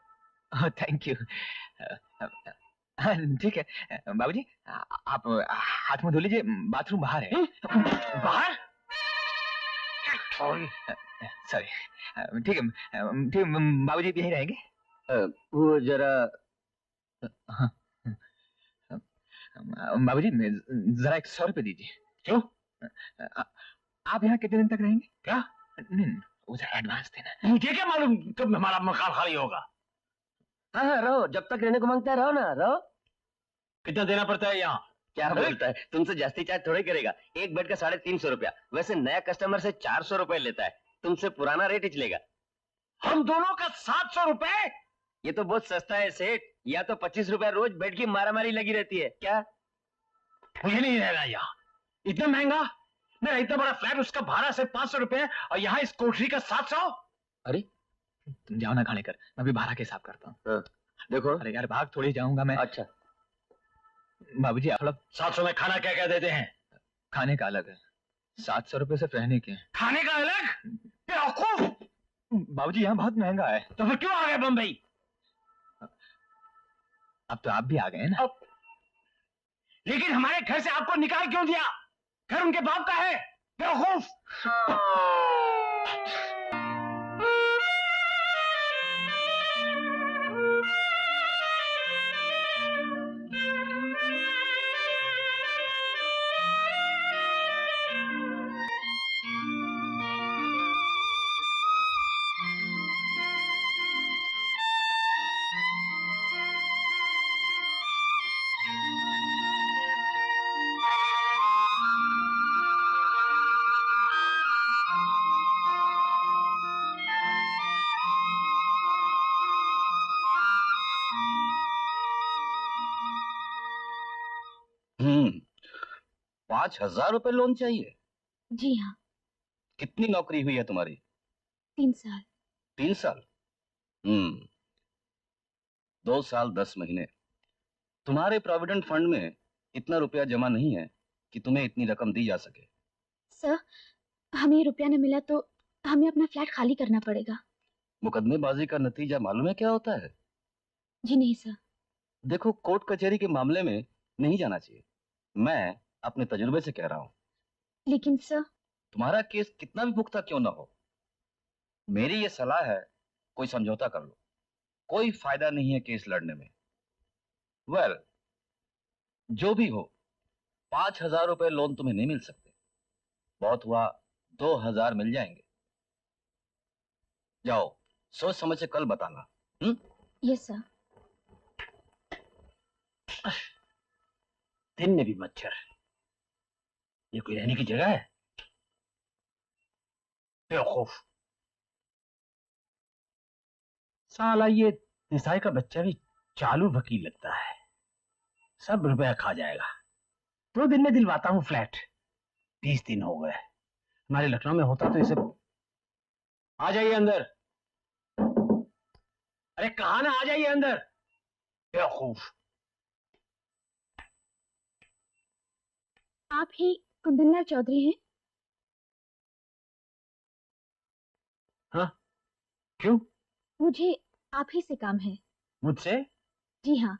Thank you. ठीक है बाबूजी, आप हाथ मुंह धो लीजिए, बाथरूम बाहर है। बाहर? सॉरी। ठीक है बाबूजी यहीं रहेंगे। वो जरा बाबूजी जरा 100 रुपए दीजिए। क्यों? आप यहाँ कितने दिन तक रहेंगे? क्या? नहीं, उसे एडवांस देना। मुझे क्या मालूम कब हमारा मकान खाली होगा। हाँ हाँ रहो, जब तक रहने को मांगता है रहो ना, रहो। कितना देना पड़ता है यहाँ? क्या बोलता है, तुमसे जास्ती चार्ज थोड़े करेगा। एक बेड का 350 रुपया, वैसे नया कस्टमर से 400 रुपए लेता है, तुमसे पुराना रेट ही चलेगा। हम दोनों का 700 रुपए? ये तो बहुत सस्ता है सेठ, या तो 25 रुपया रोज बेड की मारामारी लगी रहती है। क्या? मुझे नहीं रहना यहाँ, इतना महंगा। मेरा इतना बड़ा फ्लैट, उसका भाड़ा सिर्फ 500 रुपए है, और यहाँ इस कोठरी का 700। अरे तुम जाओ ना घाणेकर, मैं भी भाड़ा के हिसाब करता हूँ। देखो। अरे यार भाग थोड़ी जाऊंगा मैं। अच्छा बाबूजी आप लोग 700 में खाना क्या क्या देते हैं? खाने का अलग है, 700 रुपए सिर्फ रहने के। खाने का अलग? बेवकूफ! बाबूजी यहाँ बहुत महंगा है। तो फिर क्यों आ गए बम्बई? अब तो आप भी आ गए हैं ना। लेकिन हमारे घर से आपको निकाल क्यों दिया? घर उनके बाप का है, बेवकूफ! हम्म, 5,000 रुपए लोन चाहिए? जी हाँ। कितनी नौकरी हुई है तुम्हारी? 3 साल। 3 साल? 2 साल 10 महीने। तुम्हारे प्रोविडेंट फंड में इतना रुपया जमा नहीं है कि तुम्हें इतनी रकम दी जा सके। सर, हमें ये रुपया न मिला तो हमें अपना फ्लैट खाली करना पड़ेगा। मुकदमेबाजी का नतीजा मालूम है क्या होता है? जी नहीं सर। देखो, कोर्ट कचहरी के मामले में नहीं जाना चाहिए, मैं अपने तजुर्बे से कह रहा हूँ। लेकिन सर, तुम्हारा केस कितना भी पुख्ता क्यों ना हो, मेरी ये सलाह है, कोई समझौता कर लो। कोई फायदा नहीं है केस लड़ने में। वेल, जो भी हो, 5,000 रुपए लोन तुम्हें नहीं मिल सकते। बहुत हुआ 2,000 मिल जाएंगे। जाओ, सोच समझ से कल बताना। Yes sir. दिन में भी मच्छर, ये कोई रहने की जगह है? बेवकूफ, साला ये निसाई का बच्चा भी चालू वकील लगता है, सब रुपया खा जाएगा। 2 दिन में दिलवाता हूँ फ्लैट, 20 दिन हो गए। हमारे लखनऊ में होता तो इसे। आ जाइए अंदर। अरे कहा ना, आ जाइए अंदर, बेवकूफ। आप ही कुंदनलाल चौधरी हैं? हाँ, क्यों? मुझे आप ही से काम है। मुझसे? जी हाँ,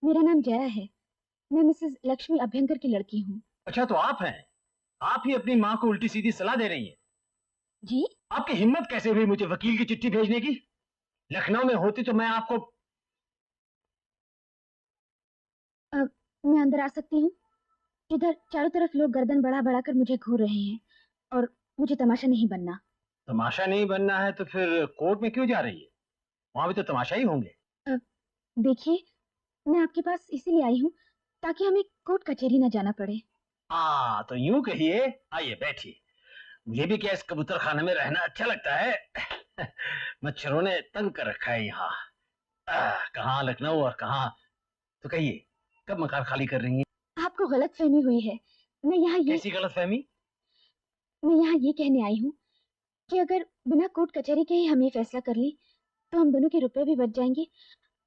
मेरा नाम जया है, मैं मिसेस लक्ष्मी अभ्यंकर की लड़की हूँ। अच्छा, तो आप हैं? आप ही अपनी माँ को उल्टी सीधी सलाह दे रही हैं? जी? आपकी हिम्मत कैसे हुई मुझे वकील की चिट्ठी भेजने की? लखनऊ में होती तो मैं आपको। मैं अंदर आ सकती हूँ? इधर चारों तरफ लोग गर्दन बढ़ा बढ़ा कर मुझे घूर रहे हैं और मुझे तमाशा नहीं बनना। तमाशा नहीं बनना है तो फिर कोर्ट में क्यों जा रही है? वहां भी तो तमाशा ही होंगे। देखिए, मैं आपके पास इसीलिए आई हूँ ताकि हमें कोर्ट कचहरी न जाना पड़े। तो यूं कहिए। आइए बैठिए। मुझे भी क्या इस कबूतर खाने में रहना अच्छा लगता है। मच्छरों ने तंग कर रखा है यहाँ। कहाँ लखनऊ और कहाँ। तो कहिए, कब मकान खाली कर रही हैं? आपको गलतफहमी हुई है। मैं यहाँ ये कैसी गलतफहमी? मैं यहाँ ये कहने आई हूँ कि अगर बिना कोर्ट कचहरी के ही हम ये फैसला कर लें तो हम दोनों के रुपए भी बच जाएंगे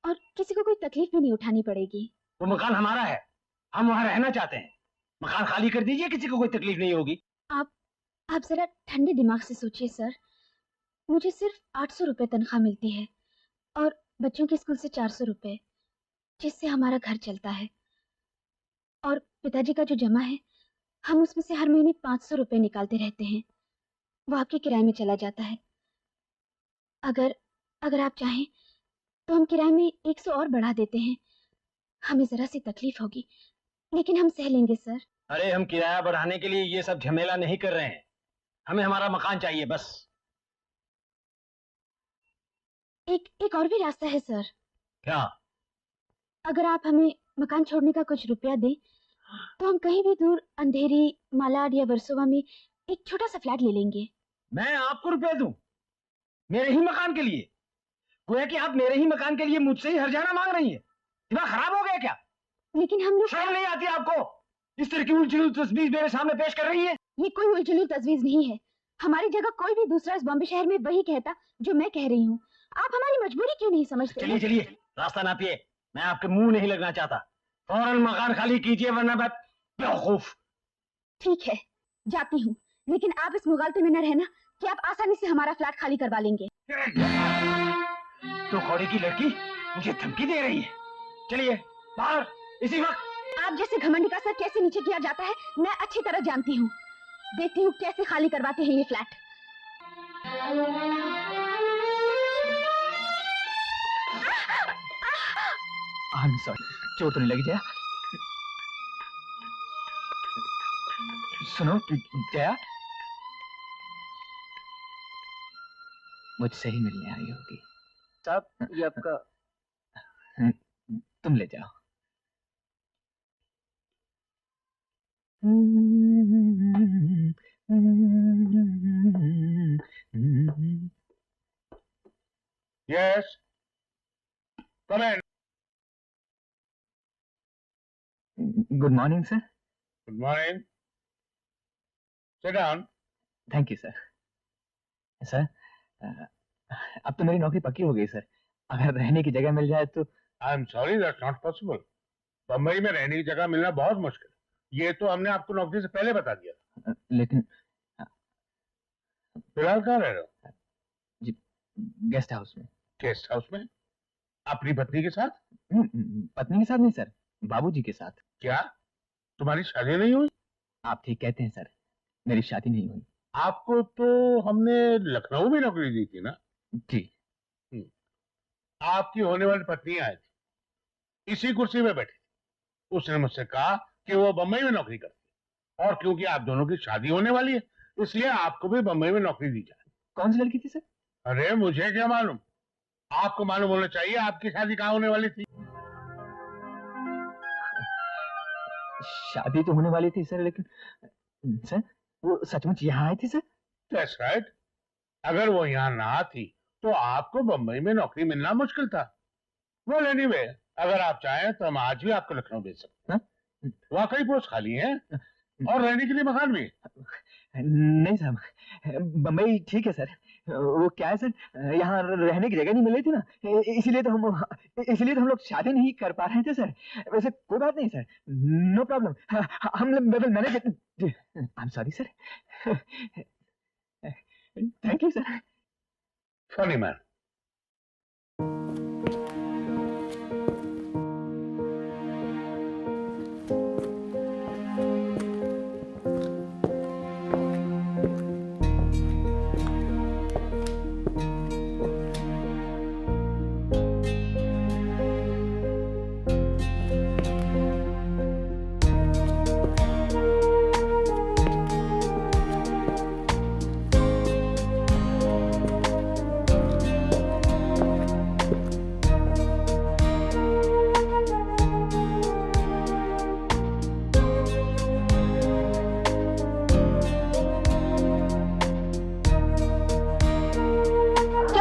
और किसी को कोई तकलीफ भी नहीं उठानी पड़ेगी। वो मकान हमारा है, हम वहाँ रहना चाहते हैं। मकान खाली कर दीजिए, किसी को कोई तकलीफ नहीं होगी। आप जरा ठंडे दिमाग से सोचिए सर। मुझे सिर्फ 800 रुपए तनख्वाह मिलती है और बच्चों के स्कूल से 400 रुपए, जिससे हमारा घर चलता है। और पिताजी का जो जमा है, हम उसमें से हर महीने 500 रुपए निकालते रहते हैं, वो आपके किराए में चला जाता है। अगर आप चाहें तो हम किराए में 100 और बढ़ा देते हैं। हमें जरा सी तकलीफ होगी लेकिन हम सह लेंगे सर। अरे हम किराया बढ़ाने के लिए ये सब झमेला नहीं कर रहे हैं, हमें हमारा मकान चाहिए बस। एक और भी रास्ता है सर। क्या? अगर आप हमें मकान छोड़ने का कुछ रुपया दें तो हम कहीं भी दूर अंधेरी, मालाड या वर्सोवा में एक छोटा सा फ्लैट ले लेंगे। मैं आपको रुपए दूं मेरे ही मकान के लिए? गोया कि आप मेरे ही मकान के लिए मुझसे ही हर्जाना मांग रही हैं। दिमाग खराब हो गया क्या? लेकिन हम लोग। शर्म नहीं आती आपको? इस तरह की उलझी तस्वीर मेरे सामने पेश कर रही है। ये कोई उलझुली तजवीज नहीं है। हमारी जगह कोई भी दूसरा इस बॉम्बे शहर में वही कहता जो मैं कह रही हूँ। आप हमारी मजबूरी क्यों नहीं समझते? चलिए चलिए, रास्ता नापिए, मैं आपके मुंह नहीं लगना चाहता। फौरन मकान खाली कीजिए वरना मैं। बेवकूफ। ठीक है, जाती हूँ, लेकिन आप इस मुगालते में न रहना कि आप आसानी से हमारा फ्लैट खाली करवा लेंगे। तो कौड़ी की लड़की मुझे धमकी दे रही है। चलिए बाहर इसी वक्त। आप जैसे घमंडी का सर कैसे नीचे किया जाता है मैं अच्छी तरह जानती हूँ। देखती हूँ कैसे खाली करवाते हैं ये फ्लैट। सॉरी, चोट तो नहीं लगी जया? सुनो जया, मुझसे ही मिलने आई होगी। साहब ये आपका। तुम ले जाओ। Yes, come in. Good morning sir. Good morning, sit down. Thank you sir. Sir, अब तो मेरी नौकरी पक्की हो गई सर। अगर रहने की जगह मिल जाए तो। आई am sorry, that's not possible. Bombay में रहने की जगह मिलना बहुत मुश्किल है। ये तो हमने आपको नौकरी से पहले बता दिया। लेकिन फिलहाल कहाँ रह रहे हो? जी, गेस्ट हाउस में। गेस्ट हाउस में? अपनी पत्नी के साथ? पत्नी के साथ नहीं सर, बाबूजी के साथ। क्या तुम्हारी शादी नहीं हुई? आप ठीक कहते हैं सर, मेरी शादी नहीं हुई। आपको तो हमने लखनऊ में नौकरी दी थी ना? जी। आपकी होने वाली पत्नी आई थी, इसी कुर्सी में बैठी थी। उसने मुझसे कहा कि वो बम्बई में नौकरी करती है और क्योंकि आप दोनों की शादी होने वाली है इसलिए आपको भी बम्बई में नौकरी दी जाए। कौन सी लड़की थी सर? अरे मुझे क्या मालूम, आपको मालूम होना चाहिए आपकी शादी कहाँ होने वाली थी। शादी तो होने वाली थी सर, लेकिन सर वो सचमुच यहाँ आए थे सर। That's right. अगर वो यहाँ ना आती तो आपको बम्बई में नौकरी मिलना मुश्किल था। Well anyway, अगर आप चाहें तो हम आज भी आपको लखनऊ भेज सकते हैं। वाकई पोस्ट खाली है और रहने के लिए मकान भी। नहीं साहब, बम्बई ठीक है सर। वो क्या है सर, यहाँ रहने की जगह नहीं मिल रही थी ना, इसीलिए तो हम लोग शादी नहीं कर पा रहे थे सर। वैसे कोई बात नहीं सर, नो प्रॉब्लम, हम लोग manage. I am sorry sir. Thank you sir. Funny man.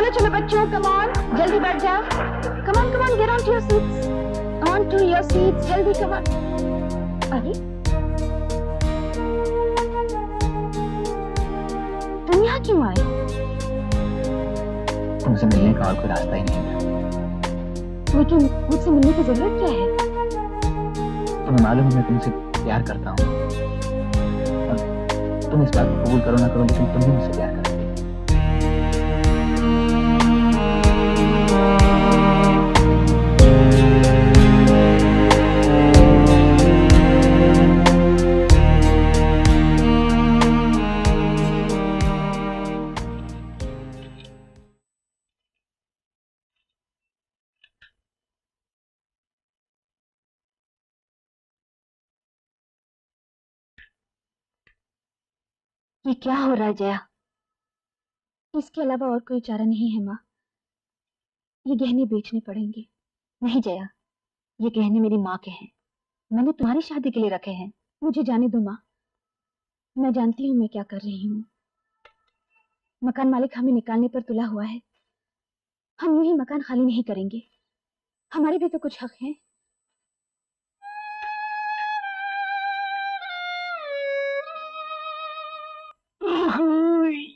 चलो बच्चों, कम ऑन, जल्दी बैठ जाओ। Come on get on to your seats, on to your seats, जल्दी कम ऑन। अरे तुम यहाँ क्यों आए? तुमसे मिलने का और कोई रास्ता ही नहीं था। लेकिन मुझसे मिलने की जरूरत क्या है? तुम्हें मालूम है मैं तुमसे प्यार करता हूँ। तुम इस बात को कबूल करो ना करो, लेकिन तुम भी मुझसे प्यार करते हो। ये क्या हो रहा है जया? इसके अलावा और कोई चारा नहीं है माँ, ये गहने बेचने पड़ेंगे। नहीं जया, ये गहने मेरी माँ के हैं, मैंने तुम्हारी शादी के लिए रखे हैं। मुझे जाने दो माँ, मैं जानती हूँ मैं क्या कर रही हूँ। मकान मालिक हमें निकालने पर तुला हुआ है, हम यूं ही मकान खाली नहीं करेंगे, हमारे भी तो कुछ हक हैं।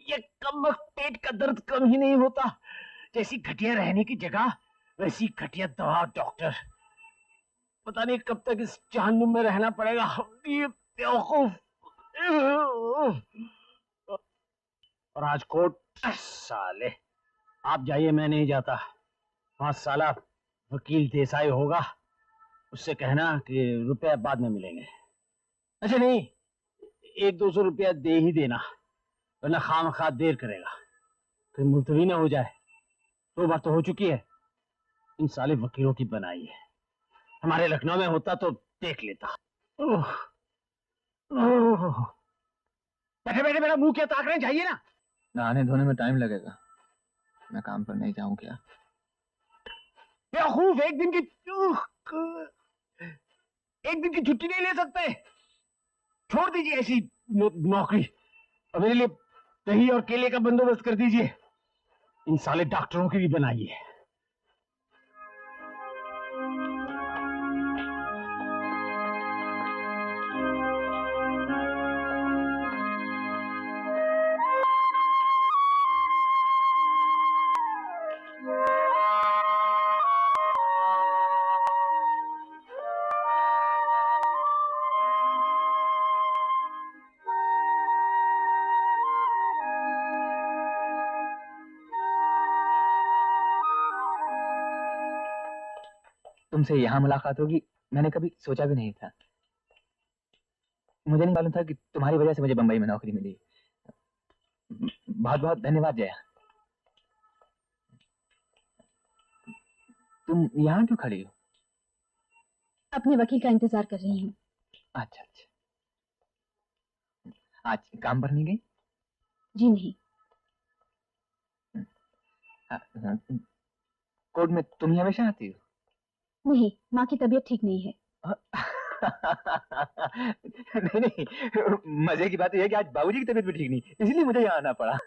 ये कम पेट का दर्द कम ही नहीं होता। जैसी घटिया रहने की जगह वैसी घटिया दवा डॉक्टर। पता नहीं कब तक इस जहन्नुम में रहना पड़ेगा। ये बेवकूफ। और आज कोर्ट। साले आप जाइए, मैं नहीं जाता। वहां साला वकील देसाई होगा, उससे कहना कि रुपया बाद में मिलेंगे। अच्छा नहीं, 100-200 रुपया दे ही देना, वरना खामखा देर करेगा, फिर मुलतवी ना हो जाए। 2 बार तो हो चुकी है। इन साले वकीलों की बनाई है। हमारे लखनऊ में होता तो देख लेता। बैठे बैठे मेरा मुंह क्या ताक रहे हैं? जाइए ना। नहाने धोने में टाइम लगेगा, मैं काम पर नहीं जाऊं क्या? बेवकूफ, एक दिन की छुट्टी नहीं ले सकते? छोड़ दीजिए ऐसी नौकरी और मेरे लिए दही और केले का बंदोबस्त कर दीजिए। इन साले डॉक्टरों की भी बनाई है। तुमसे यहाँ मुलाकात होगी मैंने कभी सोचा भी नहीं था। मुझे नहीं मालूम था कि तुम्हारी वजह से मुझे बंबई में नौकरी मिली। बहुत बहुत धन्यवाद जया। तुम यहाँ क्यों खड़ी हो? अपने वकील का इंतजार कर रही हूँ। अच्छा अच्छा, आज काम पर नहीं गई? जी नहीं। कोर्ट में तुम ही हमेशा आती हो? नहीं, माँ की तबीयत ठीक नहीं है। नहीं नहीं, मजे की बात यह है कि आज बाबूजी की तबीयत भी ठीक नहीं, इसलिए मुझे यहाँ आना पड़ा।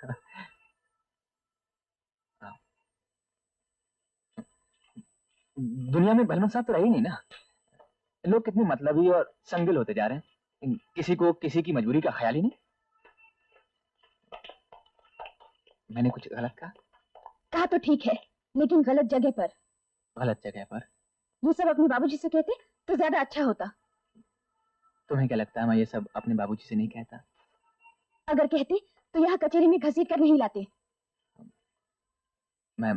दुनिया में भलमन साहब तो रही नहीं ना। लोग कितने मतलबी और संगिल होते जा रहे हैं, किसी को किसी की मजबूरी का ख्याल ही नहीं। मैंने कुछ गलत कहा? कहा तो ठीक है, लेकिन गलत जगह पर। गलत जगह पर? ये सब अपने बाबूजी से कहते तो ज्यादा अच्छा होता। तुम्हें क्या लगता है मैं ये सब अपने बाबूजी से नहीं कहता? अगर कहते तो यहाँ कचहरी में घसीट कर नहीं लाते। मैं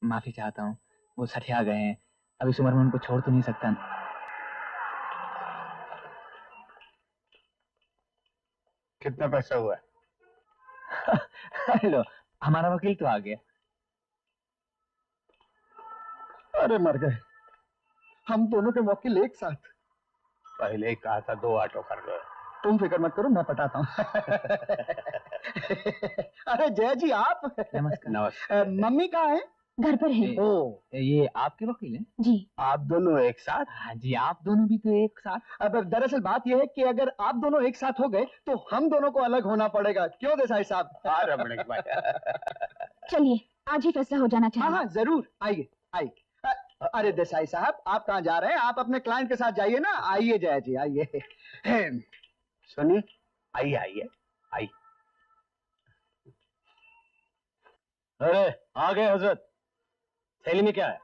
माफी चाहता हूँ, वो सठिया गए हैं, अब इस उम्र में उनको छोड़ तो नहीं सकता। कितना पैसा हुआ? लो, हमारा वकील तो आ गया। अरे मर गए, हम दोनों के वकील एक साथ। पहले ही कहा था 2 ऑटो कर गए। तुम फिक्र मत करो, मैं पटाता हूँ। अरे जय जी आप। नमस्कार। नमस्कार। मम्मी कहाँ है? घर पर है। ओ, ये आपके वकील हैं? जी। आप दोनों एक साथ? हाँ जी, आप दोनों भी तो एक साथ। अब दरअसल बात यह है कि अगर आप दोनों एक साथ हो गए तो हम दोनों को अलग होना पड़ेगा। क्यों देसाई साहब? हाँ रमणीक भाई। चलिए, आज ही फैसला हो जाना हाँ चाहिए। हाँ जरूर, आइए आइए। अरे देसाई साहब, आप कहाँ जा रहे हैं? आप अपने क्लाइंट के साथ जाइए ना। आइए जया जी, आइए। सुनिए, आइए आइए आइए। अरे आ गए हजरत। थैली में क्या है?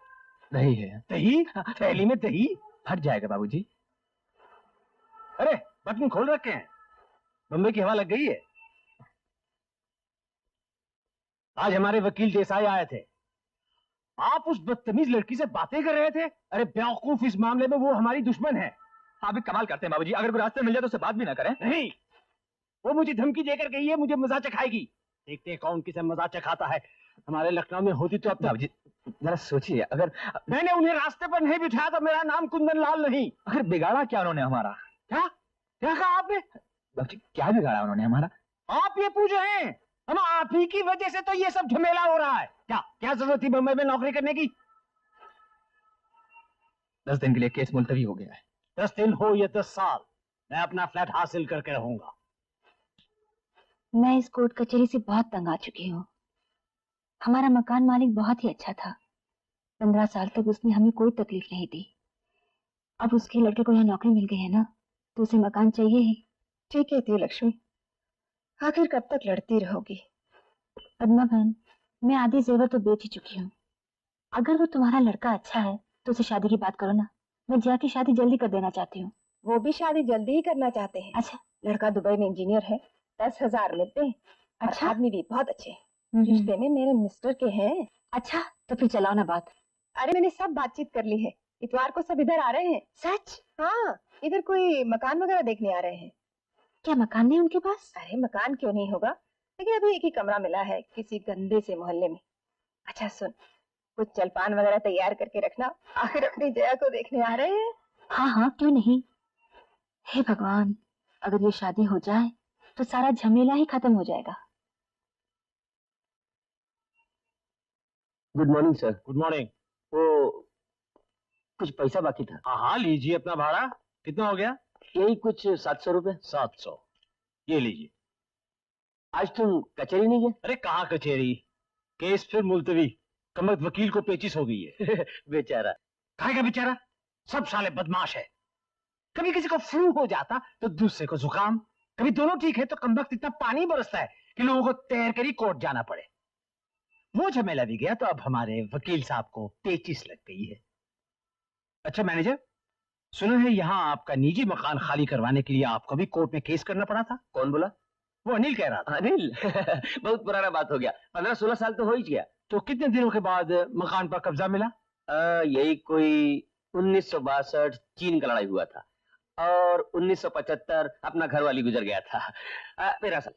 दही है। दही? थैली में दही? फट जाएगा बाबूजी। अरे बटन खोल रखे हैं, बम्बई की हवा लग गई है। आज हमारे वकील देसाई आए थे, आप उस बदतमीज लड़की से बातें कर रहे थे। अरे बेवकूफ, इस मामले में वो हमारी दुश्मन है। आप भी कमाल करते हैं बाबूजी, अगर कोई रास्ते मिल जाए तो उससे बात भी ना करें। नहीं, वो मुझे धमकी देकर गई है, मुझे मजा चखाएगी। देखते हैं कौन किसे मजा चखाता है। हमारे लखनऊ में होती तो अब तक। बाबूजी जरा सोचिए, अगर मैंने उन्हें रास्ते पर नहीं बिठाया तो मेरा नाम कुंदन लाल नहीं। अगर बिगाड़ा क्या उन्होंने हमारा? क्या क्या कहा आपने? बाबूजी क्या बिगाड़ा उन्होंने हमारा? आप ये पूछ रहे हैं? हम आप ही की वजह से तो ये सब झमेला हो रहा है। क्या क्या जरूरत थी बम्बई में नौकरी करने की? 10 दिन के लिए केस मुलतवी हो गया है। 10 दिन हो या 10 साल, मैं अपना फ्लैट हासिल करके रहूंगा। मैं इस कोर्ट कचहरी से बहुत तंग आ चुकी हूँ। हमारा मकान मालिक बहुत ही अच्छा था, 15 साल तक उसने हमें कोई तकलीफ नहीं दी। अब उसके लड़के को यहाँ नौकरी मिल गई है ना, तो उसे मकान चाहिए ही। ठीक कहती हो लक्ष्मी, आखिर कब तक लड़ती रहोगी? पद्मा बहन, मैं आधी जेवर तो बेच ही चुकी हूँ। अगर वो तुम्हारा लड़का अच्छा है तो उसे शादी की बात करो ना। मैं जया की शादी जल्दी कर देना चाहती हूँ। वो भी शादी जल्दी ही करना चाहते हैं। अच्छा, लड़का दुबई में इंजीनियर है, 10,000 मिलते हैं। अच्छा, आदमी भी बहुत अच्छे हैं, रिश्ते में मेरे मिस्टर के हैं। अच्छा, तो फिर चलाओ ना बात। अरे मैंने सब बातचीत कर ली है, इतवार को सब इधर आ रहे हैं। सच? हाँ, इधर कोई मकान वगैरह देखने आ रहे हैं। क्या मकान नहीं उनके पास? अरे मकान क्यों नहीं होगा, लेकिन अभी एक ही कमरा मिला है किसी गंदे से मोहल्ले में। अच्छा सुन, कुछ जलपान वगैरह तैयार करके रखना, आखिर अपनी जया को देखने आ रहे हैं। हाँ हाँ, क्यों नहीं। हे भगवान, अगर ये शादी हो जाए तो सारा झमेला ही खत्म हो जाएगा। Good morning sir. Good morning. वो कुछ पैसा बाकी था। हाँ हाँ, लीजिए अपना भाड़ा। कितना हो गया? यही कुछ 700 रुपए। 700, ये लीजिए। आज तुम कचहरी नहीं गए? अरे कहाँ कचहरी, केस फिर मुलतवी। कमबख्त वकील को पेचिश हो गई है। बेचारा। काहे का बेचारा, सब साले बदमाश है। कभी किसी को फ्लू हो जाता तो दूसरे को जुकाम, कभी दोनों ठीक है तो कमबख्त इतना पानी बरसता है कि लोगों को तैर कर ही कोर्ट जाना पड़े। वो झमेला भी गया तो अब हमारे वकील साहब को पेचिश लग गई है। अच्छा मैनेजर, सुना है यहाँ आपका निजी मकान खाली करवाने के लिए आपको भी कोर्ट में केस करना पड़ा था। कौन बोला? वो अनिल कह रहा था। अनिल? बहुत पुराना बात हो गया, 15-16 साल तो हो ही गया। तो कितने दिनों के बाद मकान पर कब्जा मिला? यही कोई 1962 चीन का लड़ाई हुआ था और 1975 अपना घर वाली गुजर गया था। 13 साल।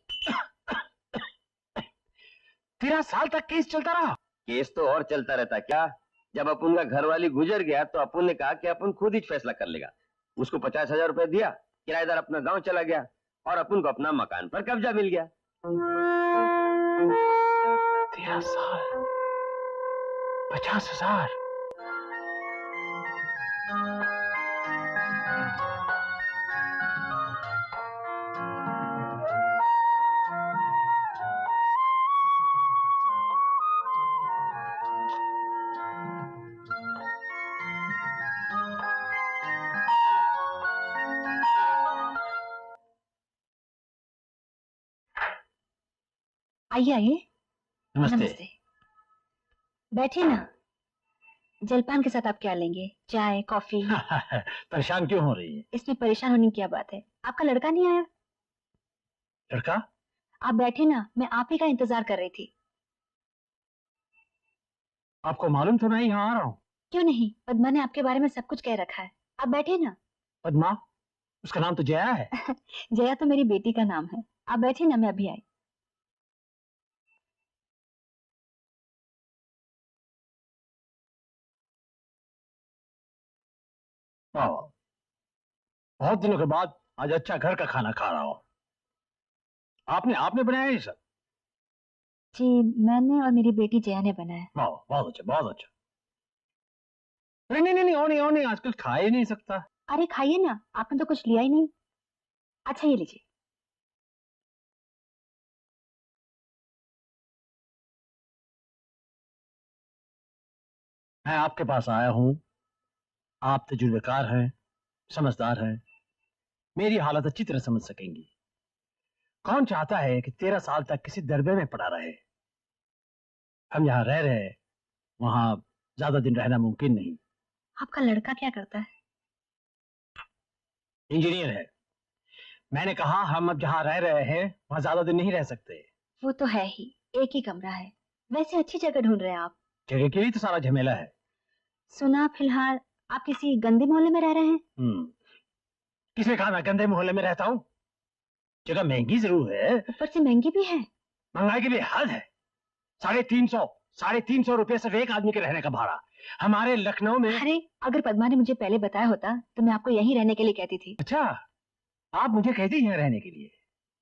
13 साल तक केस चलता रहा? केस तो और चलता रहता क्या, जब अपन का घर वाली गुजर गया तो अपन ने कहा कि अपन खुद ही फैसला कर लेगा। उसको 50,000 रुपए दिया, किराएदार अपना गांव चला गया और अपन को अपना मकान पर कब्जा मिल गया। 13 साल, 50,000। आइए आइए। नमस्ते। नमस्ते। बैठिए ना। जलपान के साथ आप क्या लेंगे? चाय, कॉफी? परेशान क्यों हो रही है? इसमें परेशान होने की क्या बात है? आपका लड़का नहीं आया? लड़का? आप बैठे ना, मैं आप ही का इंतजार कर रही थी। आपको मालूम तो नहीं यहाँ आ रहा हूँ? क्यों नहीं, पद्मा ने आपके बारे में सब कुछ कह रखा है। आप बैठे ना। पद्मा? उसका नाम तो जया है। जया तो मेरी बेटी का नाम है। आप बैठे ना, मैं अभी आई। बहुत दिनों के बाद आज अच्छा घर का खाना खा रहा हूँ। आपने आपने बनाया ये सब? जी, मैंने और मेरी बेटी जया ने बनाया। बहुत अच्छा, बहुत अच्छा। नहीं नहीं नहीं, और नहीं, आजकल खा ही नहीं सकता। अरे खाइए ना, आपने तो कुछ लिया ही नहीं। अच्छा ये लीजिए। मैं आपके पास आया हूँ, आप तजुर्बेकार हैं, समझदार हैं, मेरी हालत अच्छी तरह समझ सकेंगी। कौन चाहता है कि 13 साल तक किसी दरबे में पड़ा रहे? हम यहाँ रह रहे, वहां ज्यादा दिन रहना मुमकिन नहीं। आपका लड़का क्या करता है? इंजीनियर है। मैंने कहा हम अब जहाँ रह रहे हैं वहां ज्यादा दिन नहीं रह सकते। वो तो है ही, एक ही कमरा है। वैसे अच्छी जगह ढूंढ रहे हैं आप। जगह के लिए तो सारा झमेला है। सुना फिलहाल आप किसी गंदे मोहल्ले में रह रहे हैं? किसने कहा मैं गंदे मोहल्ले में रहता हूँ? जगह महंगी जरूर है, ऊपर से महंगी भी है। महंगाई के लिए हद है। 350 रुपये सिर्फ एक आदमी के रहने का भाड़ा। हमारे लखनऊ में। अरे अगर पद्मा ने मुझे पहले बताया होता तो मैं आपको यहीं रहने के लिए कहती थी। अच्छा, आप मुझे कहती यहाँ रहने के लिए?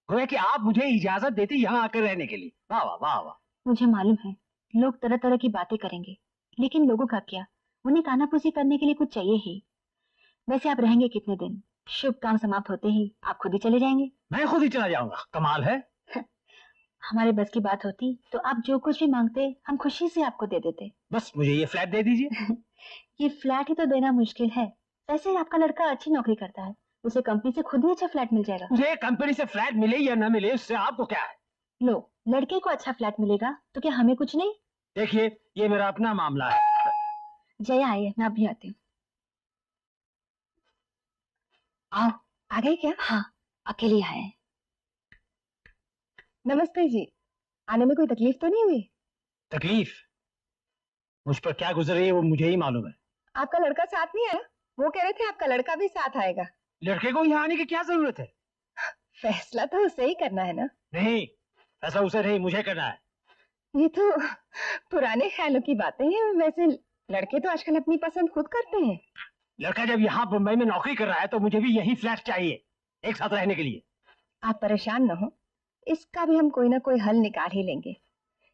गोया कि आप मुझे इजाजत देती यहाँ आकर रहने के लिए। वाह वाह वाह वाह। मुझे मालूम है लोग तरह तरह की बातें करेंगे, लेकिन लोगों का क्या, उन्हें कानाफूसी करने के लिए कुछ चाहिए ही। वैसे आप रहेंगे कितने दिन? शुभ काम समाप्त होते ही आप खुद ही चले जाएंगे? मैं खुद ही चला जाऊंगा? कमाल है। हमारे बस की बात होती तो आप जो कुछ भी मांगते हम खुशी से आपको दे देते। बस मुझे ये फ्लैट दे दीजिए। ये फ्लैट ही तो देना मुश्किल है। वैसे आपका लड़का अच्छी नौकरी करता है, उसे कंपनी से खुद ही अच्छा फ्लैट मिल जाएगा। मुझे कंपनी से फ्लैट मिले या न मिले उससे आपको क्या है? लो, लड़के को अच्छा फ्लैट मिलेगा तो क्या हमें कुछ नहीं? देखिए, ये मेरा अपना मामला है। जया आई है, मैं अभी आती हूँ। आओ। आ गई क्या? हाँ, अकेली है। नमस्ते जी, आने में कोई तकलीफ तो नहीं हुई? तकलीफ? मुझ पर क्या गुजर रही है वो मुझे ही मालूम है। आपका लड़का साथ नहीं आया? वो कह रहे थे आपका लड़का भी साथ आएगा। लड़के को यहाँ आने की क्या जरूरत है? फैसला तो उसे ही करना है ना? नहीं, ऐसा उसे नहीं, मुझे करना है। ये तो पुराने ख्यालों की बातें हैं। वैसे लड़के तो आजकल अपनी पसंद खुद करते हैं। लड़का जब यहाँ मुंबई में नौकरी कर रहा है तो मुझे भी यही फ्लैट चाहिए, एक साथ रहने के लिए। आप परेशान न हो, इसका भी हम कोई ना कोई हल निकाल ही लेंगे।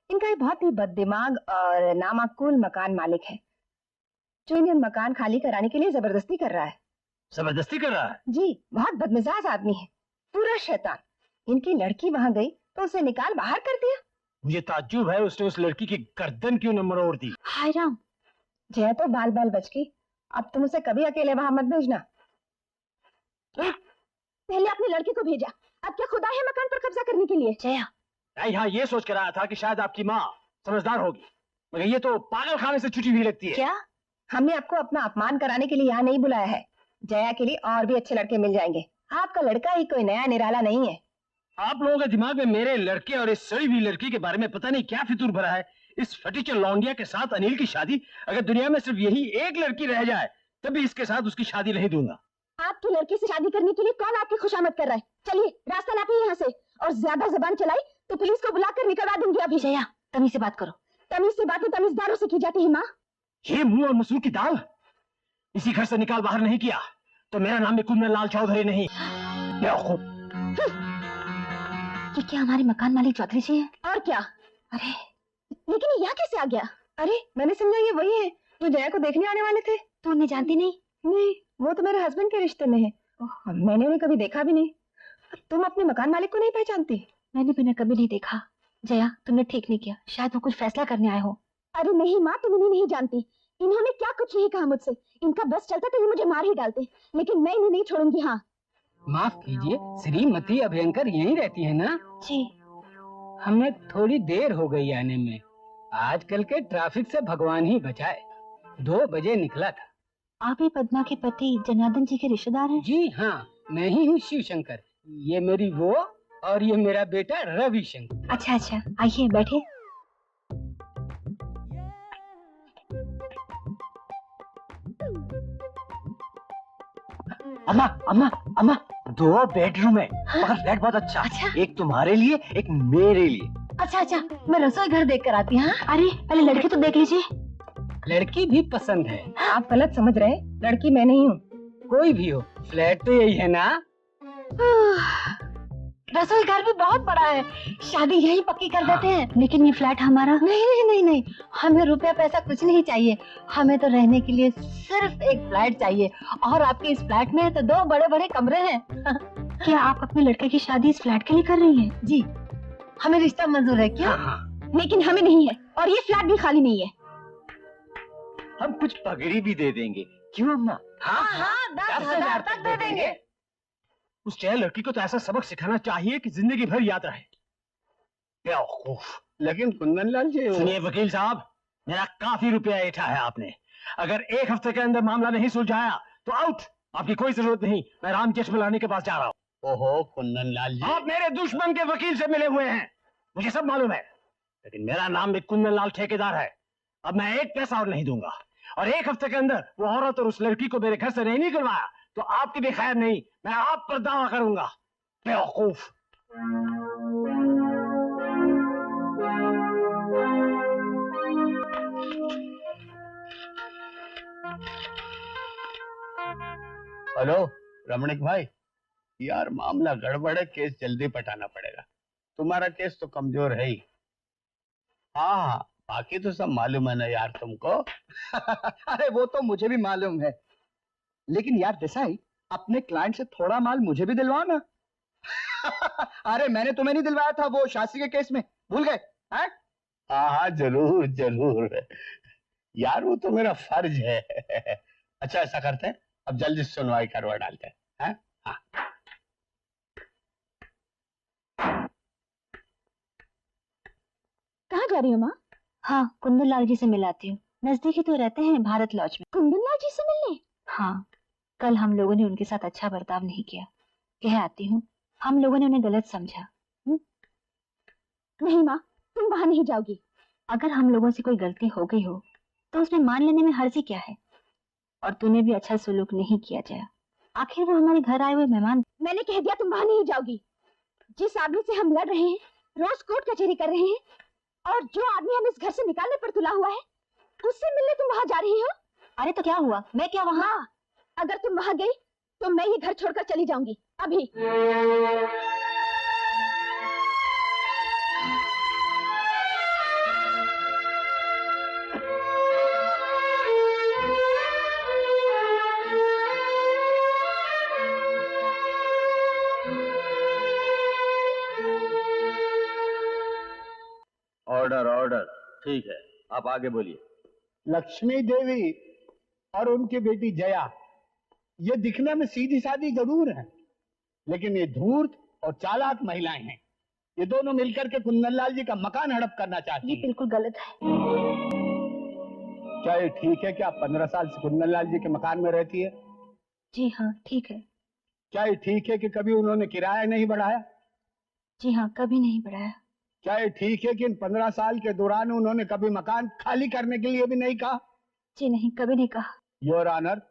इनका एक बहुत ही बददिमाग और नामाकूल मकान मालिक है जो इन्हें मकान खाली कराने के लिए जबरदस्ती कर रहा है। जबरदस्ती कर रहा है? जी, बहुत बदमिजाज आदमी है, पूरा शैतान। इनकी लड़की वहां गई तो उसे निकाल बाहर कर दिया। मुझे ताज्जुब है उसने उस लड़की की गर्दन क्यों न मरोड़ दी। हाय राम, जया तो बाल बाल बच गई। अब तुम उसे कभी अकेले वहां मत भेजना। पहले अपने लड़के को भेजा, अब क्या खुदा है मकान पर कब्जा करने के लिए? जया, मैं यहाँ ये सोच कर आया था कि शायद आपकी माँ समझदार होगी, मगर ये तो पागल खाने से छुट्टी भी लगती है। क्या? हमने आपको अपना अपमान कराने के लिए यहाँ नहीं बुलाया है। जया के लिए और भी अच्छे लड़के मिल जाएंगे। आपका लड़का ही कोई नया निराला नहीं है। आप लोगों के दिमाग में मेरे लड़के और इस सड़ी हुई लड़की के बारे में पता नहीं क्या फितूर भरा है। इस फटीचर लौंडिया के साथ अनिल की शादी, अगर दुनिया में सिर्फ यही एक लड़की रह जाए तब भी इसके साथ उसकी शादी नहीं दूंगा। आपकी लड़की से शादी करने के लिए कौन आपकी खुशामद कर रहा है? चलिए रास्ता नापिए यहाँ से, और ज्यादा जबान चलाई तो पुलिस को बुलाकर निकलवा दूंगी अभी। जया, तमीज से बात करो। तमीज से बातें तमीजदारों से की जाती है माँ। ये मुंह और मसूर की दाल इसी घर से निकाल बाहर नहीं किया तो मेरा नाम भी कुंदन लाल चौधरी नहीं। ये क्या हमारे मकान मालिक चौधरी जी हैं? और क्या? अरे लेकिन ये यहाँ कैसे आ गया? अरे मैंने समझा ये वही है जो जया को देखने आने वाले थे। तू उन्हें जानती नहीं? नहीं, वो तो मेरे हस्बैंड के रिश्ते में है। मैंने उन्हें कभी देखा भी नहीं। तुम अपने मकान मालिक को नहीं पहचानती? मैंने भी उन्हें कभी नहीं देखा। जया, तुमने ठीक नहीं किया, शायद वो कुछ फैसला करने आए हो। अरे नहीं माँ, तुम इन्हें नहीं जानती। इन्होंने क्या कुछ नहीं कहा मुझसे। इनका बस चलता तो ये मुझे मार ही डालते, लेकिन मैं इन्हें नहीं छोड़ूंगी। हाँ माफ कीजिए, श्रीमती अभयंकर यहीं रहती है ना? जी। हमें थोड़ी देर हो गई आने में। आजकल के ट्रैफिक से भगवान ही बचाए। 2 बजे निकला था। आप ही पद्मा के पति जनार्दन जी के रिश्तेदार हैं? जी हाँ, मैं ही हूँ शिव शंकर। ये मेरी वो और ये मेरा बेटा रवि शंकर। अच्छा अच्छा, आइए बैठे। अम्मा अम्मा अम्मा, 2 बेडरूम है मगर फ्लैट बहुत अच्छा। अच्छा। एक तुम्हारे लिए, एक मेरे लिए। अच्छा अच्छा, मैं रसोई घर देख कर आती हूँ। अरे पहले लड़की तो देख लीजिए। लड़की भी पसंद है। आप गलत समझ रहे हैं, लड़की मैं नहीं हूँ। कोई भी हो, फ्लैट तो यही है ना। रसोई घर भी बहुत बड़ा है, शादी यही पक्की कर देते हैं। लेकिन ये फ्लैट हमारा नहीं नहीं नहीं नहीं, हमें रुपया पैसा कुछ नहीं चाहिए। हमें तो रहने के लिए सिर्फ एक फ्लैट चाहिए, और आपके इस फ्लैट में तो 2 बड़े बड़े कमरे हैं। क्या आप अपने लड़के की शादी इस फ्लैट के लिए कर रही हैं? जी, हमें रिश्ता मंजूर है। क्या? लेकिन हमें नहीं है, और ये फ्लैट भी खाली नहीं है। हम कुछ पगड़ी भी दे देंगे, क्यों अम्मा? हाँ, 10,000 तक दे देंगे। उस चाहे लड़की को तो ऐसा सबक सिखाना चाहिए कि जिंदगी भर याद रहे। बेवकूफ। लेकिन कुंदनलाल जी, सुनिए वकील साहब, मेरा काफी रुपया ऐंठा है आपने। अगर 1 हफ्ते के अंदर मामला नहीं सुलझाया तो आउट। आपकी कोई जरूरत नहीं, मैं राम जेठमलानी के पास जा रहा हूँ। ओहो कुंदनलाल जी, आप मेरे दुश्मन के वकील से मिले हुए हैं, मुझे सब मालूम है। लेकिन मेरा नाम भी कुंदनलाल ठेकेदार है। अब मैं 1 पैसा और नहीं दूंगा, और 1 हफ्ते के अंदर वो औरत और उस लड़की को मेरे घर से नहीं निकलवाया तो आपकी भी खैर नहीं, मैं आप पर दावा करूंगा। बेवकूफ। हेलो रमणिक भाई, यार मामला गड़बड़ है, केस जल्दी पटाना पड़ेगा। तुम्हारा केस तो कमजोर है ही। हाँ, बाकी तो सब मालूम है ना यार तुमको। अरे वो तो मुझे भी मालूम है, लेकिन यार देसाई, अपने क्लाइंट से थोड़ा माल मुझे भी दिलवाओ ना। अरे मैंने तुम्हें नहीं दिलवाया था वो शास्त्री के केस में, भूल गए? हाँ हाँ, जरूर जरूर यार, वो तो मेरा फर्ज है। अच्छा ऐसा करते हैं, अब जल्दी सुनवाई करवा डालते हैं। हाँ, कहाँ जा रही हो माँ? हाँ, कुंदन लाल जी से मिलाती हूँ। नजदीक ही तो रहते हैं, भारत लॉज में। कुंदन लाल जी से मिलने? हाँ, कल हम लोगों ने उनके साथ अच्छा बर्ताव नहीं किया। कह आती हूँ, हम लोगों ने उन्हें गलत समझा। नहीं माँ, तुम वहां नहीं जाओगी। अगर हम लोगों से कोई गलती हो गई हो तो उसमें मान लेने में हर्जी क्या है? और तूने भी अच्छा सलूक नहीं किया जया, आखिर वो हमारे घर आए हुए मेहमान। मैंने कह दिया तुम वहां नहीं जाओगी। जिस आदमी से हम लड़ रहे हैं, रोज कोर्ट कचहरी कर रहे हैं, और जो आदमी हम इस घर से निकालने पर तुला हुआ है, उससे मिलने तुम वहां जा रही हो। अरे तो क्या हुआ, मैं क्या वहां? हाँ, अगर तुम वहां गई तो मैं ये घर छोड़कर चली जाऊंगी अभी। Order order. ठीक है, आप आगे बोलिए। लक्ष्मी देवी और उनकी बेटी जया, ये दिखने में सीधी सादी जरूर है, लेकिन ये धूर्त और चालाक महिलाएं हैं। ये दोनों मिलकर के कुंदनलाल जी का मकान हड़प करना चाहती ये हैं। बिल्कुल गलत है। क्या ये ठीक है कि आप 15 साल से कुंदनलाल जी के मकान में रहती है? जी हाँ, ठीक है। क्या ये ठीक है कि कभी उन्होंने किराया नहीं बढ़ाया? जी हाँ, कभी नहीं बढ़ाया। क्या ये ठीक है कि इन 15 साल के दौरान उन्होंने कभी मकान खाली करने के लिए भी नहीं कहा? जी नहीं, कभी नहीं कहा। योर ऑनर,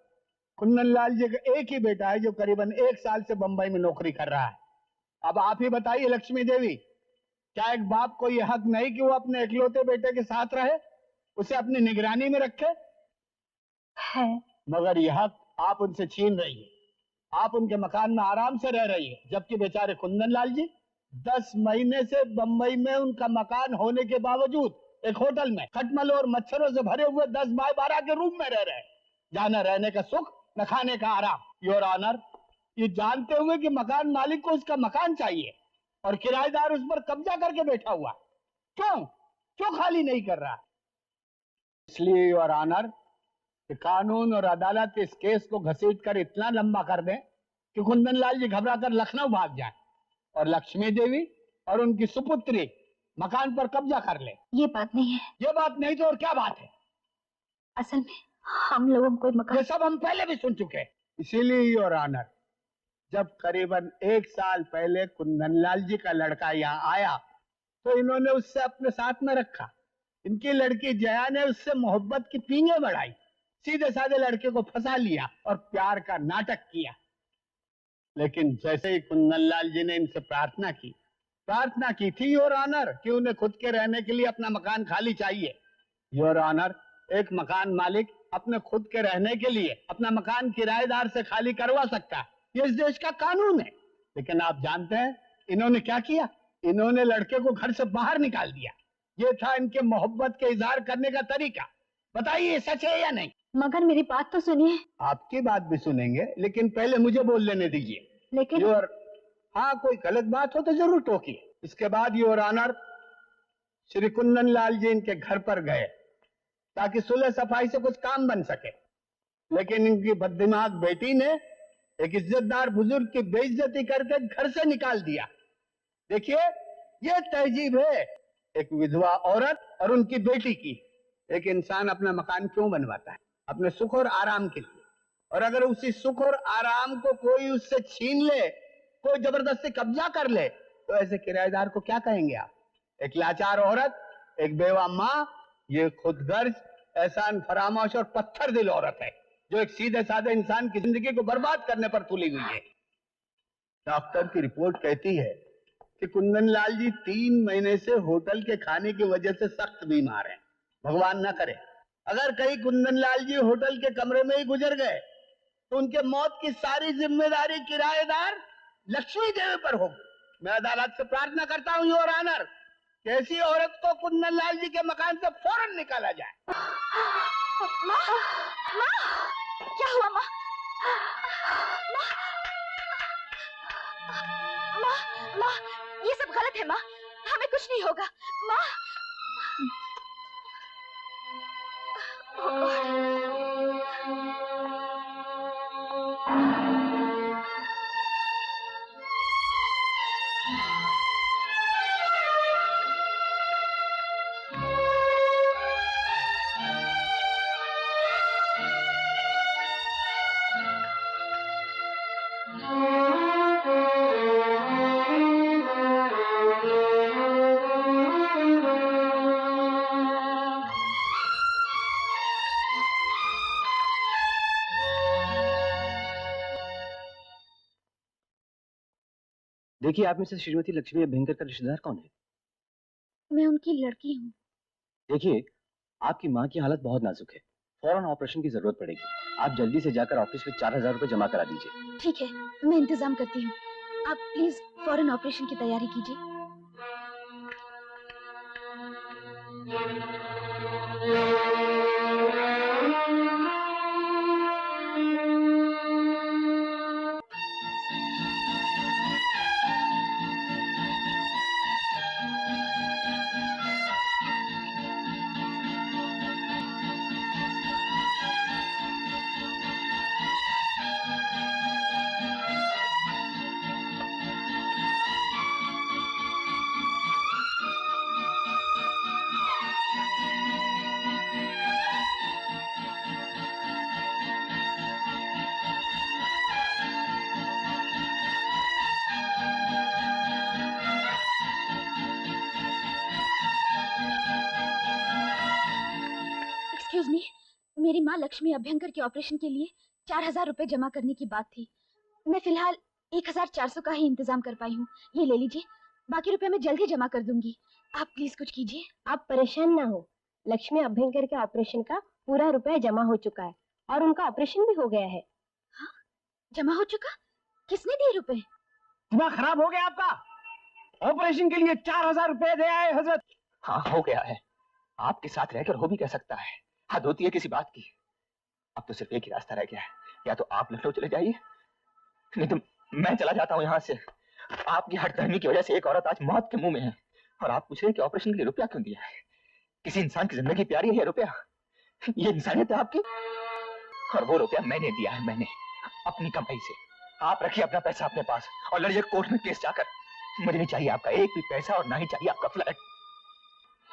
कुंदनलाल जी का एक ही बेटा है जो करीबन 1 साल से बंबई में नौकरी कर रहा है। अब आप ही बताइए लक्ष्मी देवी, क्या एक बाप को यह हक नहीं कि वो अपने इकलौते बेटे के साथ रहे, उसे अपनी निगरानी में रखे? है, मगर यह हक आप उनसे छीन रही है। आप उनके मकान में आराम से रह रही है, जबकि बेचारे कुंदनलाल जी 10 महीने से बंबई में उनका मकान होने के बावजूद एक होटल में खटमल और मच्छरों से भरे हुए 10 बाय 12 के रूम में रह रहे हैं, जहां न रहने का सुख न खाने का आराम। योर ऑनर, ये जानते हुए कि मकान मालिक को उसका मकान चाहिए और किराएदार उस पर कब्जा करके बैठा हुआ, क्यों खाली नहीं कर रहा? इसलिए योर ऑनर, कि कानून और अदालत इस केस को घसीट कर इतना लंबा कर दें कि कुंदनलाल जी घबराकर लखनऊ भाग जाए और लक्ष्मी देवी और उनकी सुपुत्री मकान पर कब्जा कर ले। ये बात नहीं है। ये बात नहीं तो और क्या बात है? असल में हम लोगों को मकान, ये सब हम पहले भी सुन चुके हैं। इसीलिए योर ऑनर, जब करीबन 1 साल पहले कुंदनलाल जी का लड़का यहाँ आया तो इन्होंने उससे अपने साथ में रखा। इनकी लड़की जया ने उससे मोहब्बत की पींगे बढ़ाई, सीधे साधे लड़के को फंसा लिया और प्यार का नाटक किया। लेकिन जैसे ही कुंदनलाल जी ने इनसे प्रार्थना की थी योर ऑनर कि उन्हें खुद के रहने के लिए अपना मकान खाली चाहिए। योर ऑनर, एक मकान मालिक अपने खुद के रहने के लिए अपना मकान किराएदार से खाली करवा सकता है, ये इस देश का कानून है। लेकिन आप जानते हैं इन्होंने क्या किया? इन्होंने लड़के को घर से बाहर निकाल दिया। ये था इनके मोहब्बत के इजहार करने का तरीका। बताइए सच है या नहीं? मगर मेरी बात तो सुनिए। आपकी बात भी सुनेंगे, लेकिन पहले मुझे बोल लेने दीजिए। लेकिन हाँ, कोई गलत बात हो तो जरूर टोकिए। इसके बाद योर ऑनर, श्री कुंदनलाल जी इनके घर पर गए ताकि सुलह सफाई से कुछ काम बन सके। लेकिन इनकी बददिमाग बेटी ने एक इज्जतदार बुजुर्ग की बेइज्जती करके घर से निकाल दिया। देखिए, ये तहजीब है एक विधवा औरत और उनकी बेटी की। एक इंसान अपना मकान क्यों बनवाता है? अपने सुख और आराम के लिए। और अगर उसी सुख और आराम को कोई उससे छीन ले, कोई जबरदस्ती कब्जा कर ले, तो ऐसे किराएदार को क्या कहेंगे आप? एक लाचार औरत, एक बेवा माँ, ये खुदगर्ज, एहसान फरामोश और पत्थर दिल औरत है जो एक सीधे साधे इंसान की जिंदगी को बर्बाद करने पर तुली हुई है। डॉक्टर की रिपोर्ट कहती है कि कुंदनलाल जी 3 महीने से होटल के खाने की वजह से सख्त बीमार हैं। भगवान ना करे अगर कहीं कुंदनलाल जी होटल के कमरे में ही गुजर गए तो उनके मौत की सारी जिम्मेदारी किराएदार लक्ष्मी देवी पर होगी। मैं अदालत से प्रार्थना करता हूँ योर ऑनर, कैसी औरत को कुंदनलाल जी के मकान से फौरन निकाला जाए। माँ, माँ, क्या हुआ माँ? माँ, माँ, ये सब गलत है माँ, हमें कुछ नहीं होगा माँ। देखिए, आप में से श्रीमती लक्ष्मी अभ्यंकर का रिश्तेदार कौन है? मैं उनकी लड़की हूँ। देखिए, आपकी माँ की हालत बहुत नाजुक है, फौरन ऑपरेशन की जरूरत पड़ेगी। आप जल्दी से जाकर ऑफिस में 4000 रुपए जमा करा दीजिए। ठीक है, मैं इंतजाम करती हूँ। आप प्लीज फौरन ऑपरेशन की तैयारी कीजिए। एक्सक्यूज मी, मेरी माँ लक्ष्मी अभ्यंकर के ऑपरेशन के लिए 4000 रुपए जमा करने की बात थी। मैं फिलहाल 1400 का ही इंतजाम कर पाई हूँ। ये ले लीजिए, बाकी रुपए मैं जल्द ही जमा कर दूंगी। आप प्लीज कुछ कीजिए। आप परेशान ना हो, लक्ष्मी अभ्यंकर के ऑपरेशन का पूरा रुपया जमा हो चुका है और उनका ऑपरेशन भी हो गया है। हाँ, जमा हो चुका? किसने दिए रुपए? दिमाग खराब हो गया आपका? ऑपरेशन के लिए 4000 रुपए दे आए हजरत। हाँ, हो गया है। आपके साथ रहकर हो भी कह सकता है, हद होती है किसी बात की। अब तो सिर्फ एक ही रास्ता रह गया है, या तो आप लखनऊ चले जाइए, नहीं तो मैं चला जाता हूँ यहाँ से। आपकी हठधर्मी की वजह से एक औरत आज मौत के मुंह में है, और आप पूछ रहे हैं कि ऑपरेशन के लिए रुपया क्यों दिया है? किसी इंसान की जिंदगी प्यारी है रुपया? ये इंसानियत है आपकी? और वो रुपया मैंने दिया है, मैंने अपनी कमाई से। आप रखिए अपना पैसा अपने पास और लड़िए कोर्ट में केस जाकर। मुझे नहीं चाहिए आपका एक भी पैसा और ना ही चाहिए आपका फ्लैट।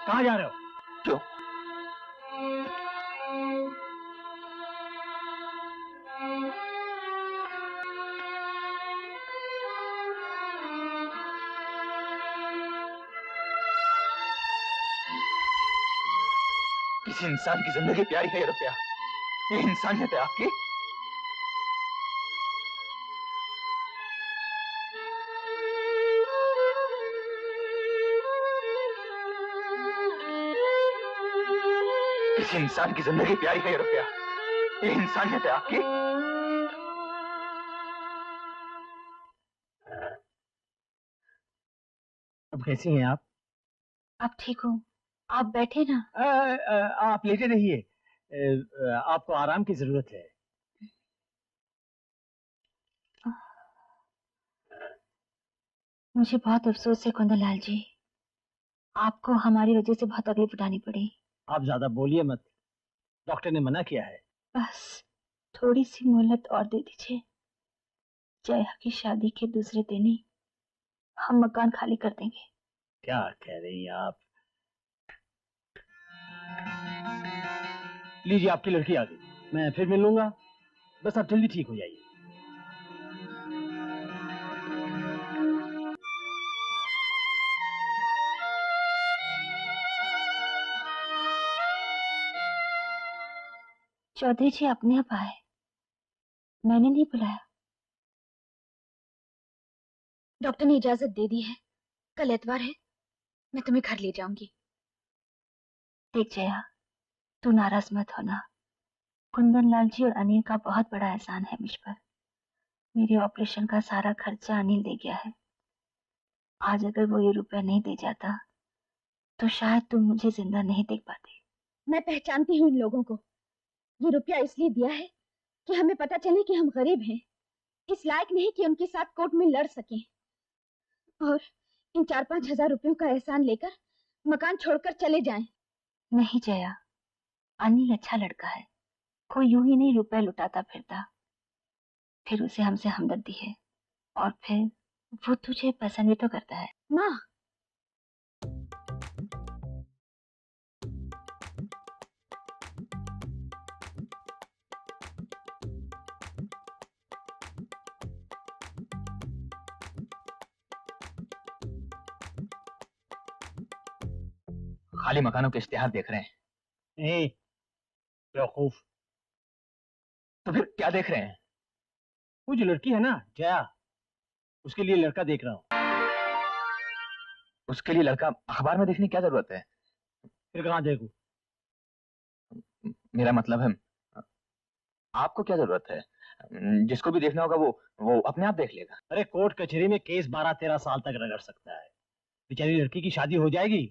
कहाँ जा रहे हो? क्यों? किसी इंसान की जिंदगी प्यारी है ये रुपया, ये इंसानियत है आपकी। किसी इंसान की जिंदगी प्यारी है ये रुपया, ये इंसानियत है आपकी। अब कैसी हैं आप? आप ठीक हो? आप बैठे ना। आप लेटे रहिए, आपको आराम की जरूरत है। मुझे बहुत अफसोस है कुंदनलाल जी, आपको हमारी वजह से बहुत तकलीफ उठानी पड़ी। आप ज्यादा बोलिए मत, डॉक्टर ने मना किया है। बस थोड़ी सी मोहलत और दे दीजिए। जया की शादी के दूसरे दिन ही हम मकान खाली कर देंगे। क्या कह रही हैं आप? लीजिए, आपकी लड़की आ गई, मैं फिर मिल लूंगा, बस आप जल्दी ठीक हो जाइए। चौधरी जी अपने आप आए, मैंने नहीं बुलाया। डॉक्टर ने इजाजत दे दी है, कल एतवार है, मैं तुम्हें घर ले जाऊंगी। देख जया, तू नाराज मत होना। कुंदनलाल जी और अनिल का बहुत बड़ा एहसान है मुझ पर। मेरे ऑपरेशन का सारा खर्चा अनिल दे गया है। आज अगर वो ये रुपया नहीं दे जाता तो शायद तुम मुझे जिंदा नहीं देख पाते। मैं पहचानती हूँ इन लोगों को। ये रुपया इसलिए दिया है कि हमें पता चले कि हम गरीब हैं, इस लायक नहीं कि उनके साथ कोर्ट में लड़ सकें। और इन 4-5 हजार रुपयों का एहसान लेकर मकान छोड़कर चले जाएं। नहीं जया, अनिल अच्छा लड़का है, कोई यूं ही नहीं रुपए लुटाता फिरता। फिर उसे हमसे हमदर्दी है और फिर वो तुझे पसंद भी तो करता है। माँ, खाली मकानों के इश्तिहार देख रहे हैं। बेवकूफ, तो फिर क्या देख रहे हैं? वो जो लड़की है ना जया, उसके लिए लड़का देख रहा हूँ। उसके लिए लड़का अखबार में देखने की क्या जरूरत है? फिर कहाँ देखूं? मेरा मतलब है, आपको क्या जरूरत है? जिसको भी देखना होगा वो अपने आप देख लेगा। अरे कोर्ट कचहरी में केस 12-13 साल तक रगड़ सकता है। बेचारी लड़की की शादी हो जाएगी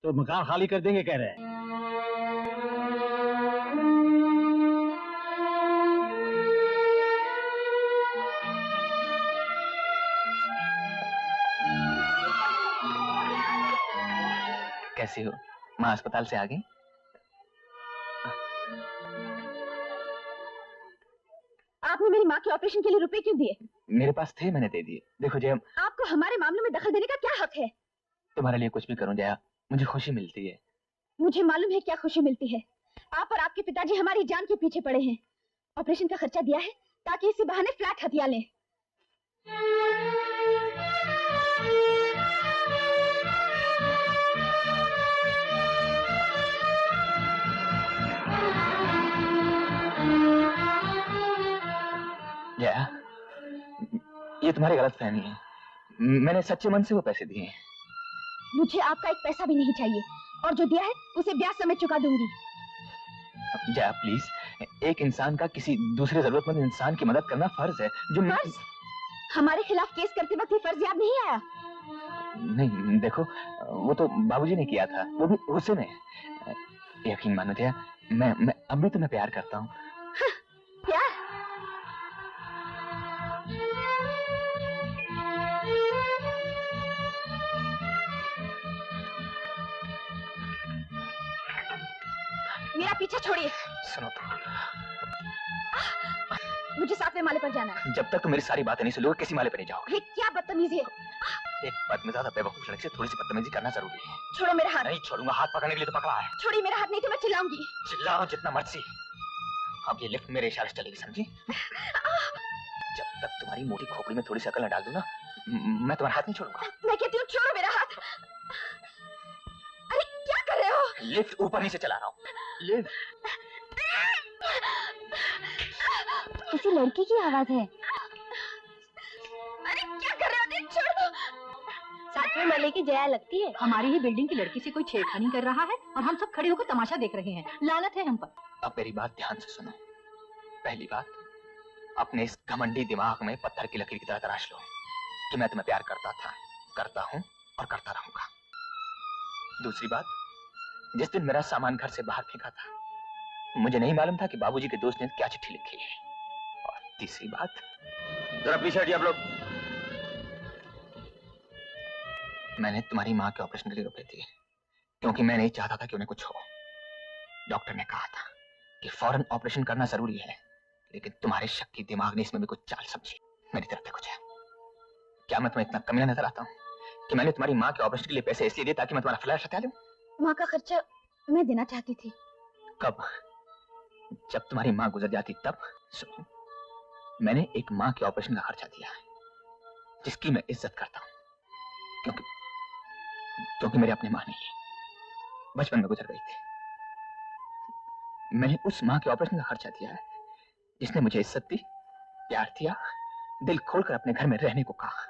तो मकान खाली कर देंगे कह रहे हैं। कैसी हो माँ? अस्पताल से आ गई? आपने मेरी माँ के ऑपरेशन के लिए रुपए क्यों दिए? मेरे पास थे, मैंने दे दिए। देखो जया, आपको हमारे मामलों में दखल देने का क्या हक है? तुम्हारे लिए कुछ भी करूं जया, मुझे खुशी मिलती है। मुझे मालूम है क्या खुशी मिलती है। आप और आपके पिताजी हमारी जान के पीछे पड़े हैं। ऑपरेशन का खर्चा दिया है ताकि इसी बहाने फ्लैट हथिया लें। जया, ये तुम्हारी गलतफहमी है। मैंने सच्चे मन से वो पैसे दिए हैं। मुझे आपका एक पैसा भी नहीं चाहिए और जो दिया है उसे ब्याज समेत चुका दूंगी। जया प्लीज, एक इंसान का किसी दूसरे जरूरतमंद इंसान की मदद करना फर्ज है। जो फर्ज? हमारे खिलाफ केस करते वक्त ये फर्ज याद नहीं आया? नहीं, देखो वो तो बाबूजी ने किया था, वो भी गुस्से में। यकीन मानो जया, मैं अब भी तुम्हें प्यार करता हूँ। प्यार? मेरा पीछा छोड़िए। सुनो तो, मुझे 7वें माले पर जाना है। जब तक तुम मेरी सारी बातें नहीं सुनोगे किसी माले पर नहीं जाओगे। ये क्या बदतमीजी है? एक पद में ज्यादा बेवकूफ लड़की से थोड़ी सी बदतमीजी करना जरूरी है। छोड़ो मेरा हाथ। नहीं छोड़ूंगा, हाथ पकड़ने के लिए तो पकड़ा है। छोड़िए मेरा हाथ, नहीं तो मैं चिल्लाऊंगी। चिल्ला रहा हूं जितना मर्जी। अब ये लिफ्ट मेरे इशारे से चलेगी, समझी? जब तक तुम्हारी मोटी खोपड़ी में थोड़ी सी अकल न डाल दूं ना, मैं तुम्हारा हाथ नहीं छोड़ूंगा। मैं कहती हूँ छोड़ो मेरा हाथ। अरे क्या कर रहे हो? लिफ्ट ऊपर नीचे चला रहा हूँ। लिफ्ट किसी लड़की की आवाज है। अरे क्या कर रहे हो? नहीं, छोड़ो। सातवें महले की जया लगती है। हमारी ही बिल्डिंग की लड़की से कोई छेड़खानी कर रहा है और हम सब खड़े होकर तमाशा देख रहे हैं। लानत है हम पर। अब मेरी बात ध्यान से सुनो। पहली बात, अपने इस घमंडी दिमाग में पत्थर की लकीर की तरह तराश लो कि मैं तुम्हें प्यार करता था, करता हूँ और करता रहूंगा। दूसरी बात, जिस दिन मेरा सामान घर से बाहर फेंका था, मुझे नहीं मालूम था कि बाबूजी के दोस्त ने क्या चिट्ठी लिखी है। और तीसरी बात, जरा पीछे हटिए आप लोग। मैंने तुम्हारी माँ के ऑपरेशन के लिए रुपए दिए क्योंकि मैं नहीं चाहता था कि उन्हें कुछ हो। डॉक्टर ने कहा था कि फौरन ऑपरेशन करना जरूरी है, लेकिन तुम्हारे शक्की दिमाग ने इसमें भी कुछ चाल समझी। मेरी तरफ से कुछ है। क्या मैं तुम्हें इतना कमीना नजर आता हूँ कि मैंने तुम्हारी माँ के ऑपरेशन के लिए पैसे इसलिए दिए ताकि मैं तुम्हारा फ्लैट हटा लूं? माँ का खर्चा मैं देना चाहती थी। कब? जब तुम्हारी माँ गुजर जाती तब। सुनो, मैंने एक माँ के ऑपरेशन का खर्चा दिया है जिसकी मैं इज्जत करता हूँ, क्योंकि मेरे अपने माँ नहीं है, बचपन में गुजर गई थी। मैंने उस माँ के ऑपरेशन का खर्चा दिया है जिसने मुझे इज्जत दी, प्यार दिया, दिल खोलकर अपने घर में रहने को कहा।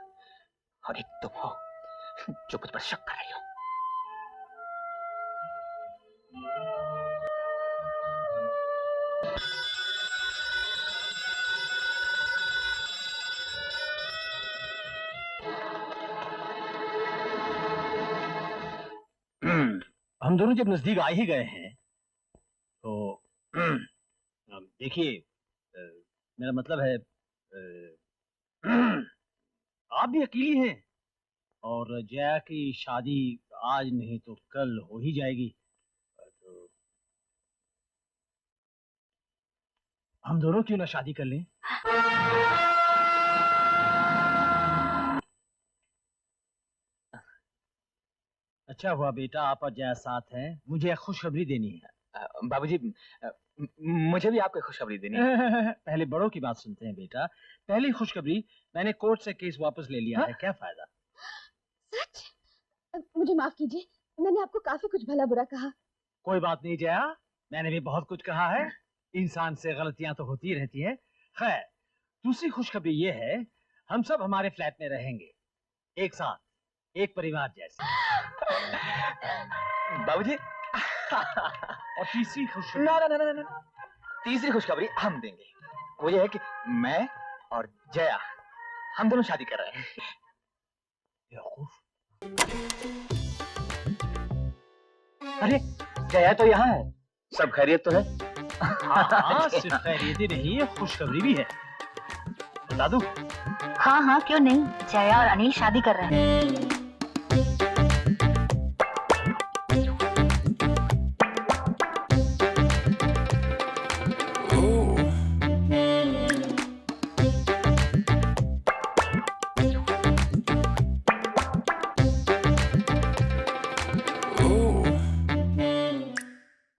और एक तुम हो जो मुझ पर शक कर रही हो। हम दोनों जब नजदीक आ ही गए हैं तो देखिए, मेरा मतलब है आप भी अकेली हैं और जया की शादी आज नहीं तो कल हो ही जाएगी। तो हम दोनों क्यों ना शादी कर लें? अच्छा हुआ बेटा आप और जया साथ हैं। मुझे एक खुशखबरी देनी है। बाबूजी, मुझे भी आपको खुशखबरी देनी है। पहले बड़ों की बात सुनते हैं बेटा। पहली खुशखबरी, मैंने कोर्ट से केस वापस ले लिया है। क्या फायदा? सच? मुझे माफ कीजिए, मैंने आपको काफी कुछ भला बुरा कहा। कोई बात नहीं जया, मैंने भी बहुत कुछ कहा है। इंसान से गलतियां तो होती रहती है। खैर, दूसरी खुशखबरी ये है, हम सब हमारे फ्लैट में रहेंगे, एक साथ, एक परिवार जैसे। बाबूजी, और तीसरी खुशखबरी, ना, तीसरी खुशखबरी हम देंगे। वो ये है कि मैं और जया, हम दोनों शादी कर रहे हैं। अरे जया तो यहाँ है। सब खैरियत तो है? हाँ, सिर्फ खैरियत ही नहीं, खुशखबरी भी है। बता दूं? हाँ हाँ, क्यों नहीं। जया और अनिल शादी कर रहे हैं।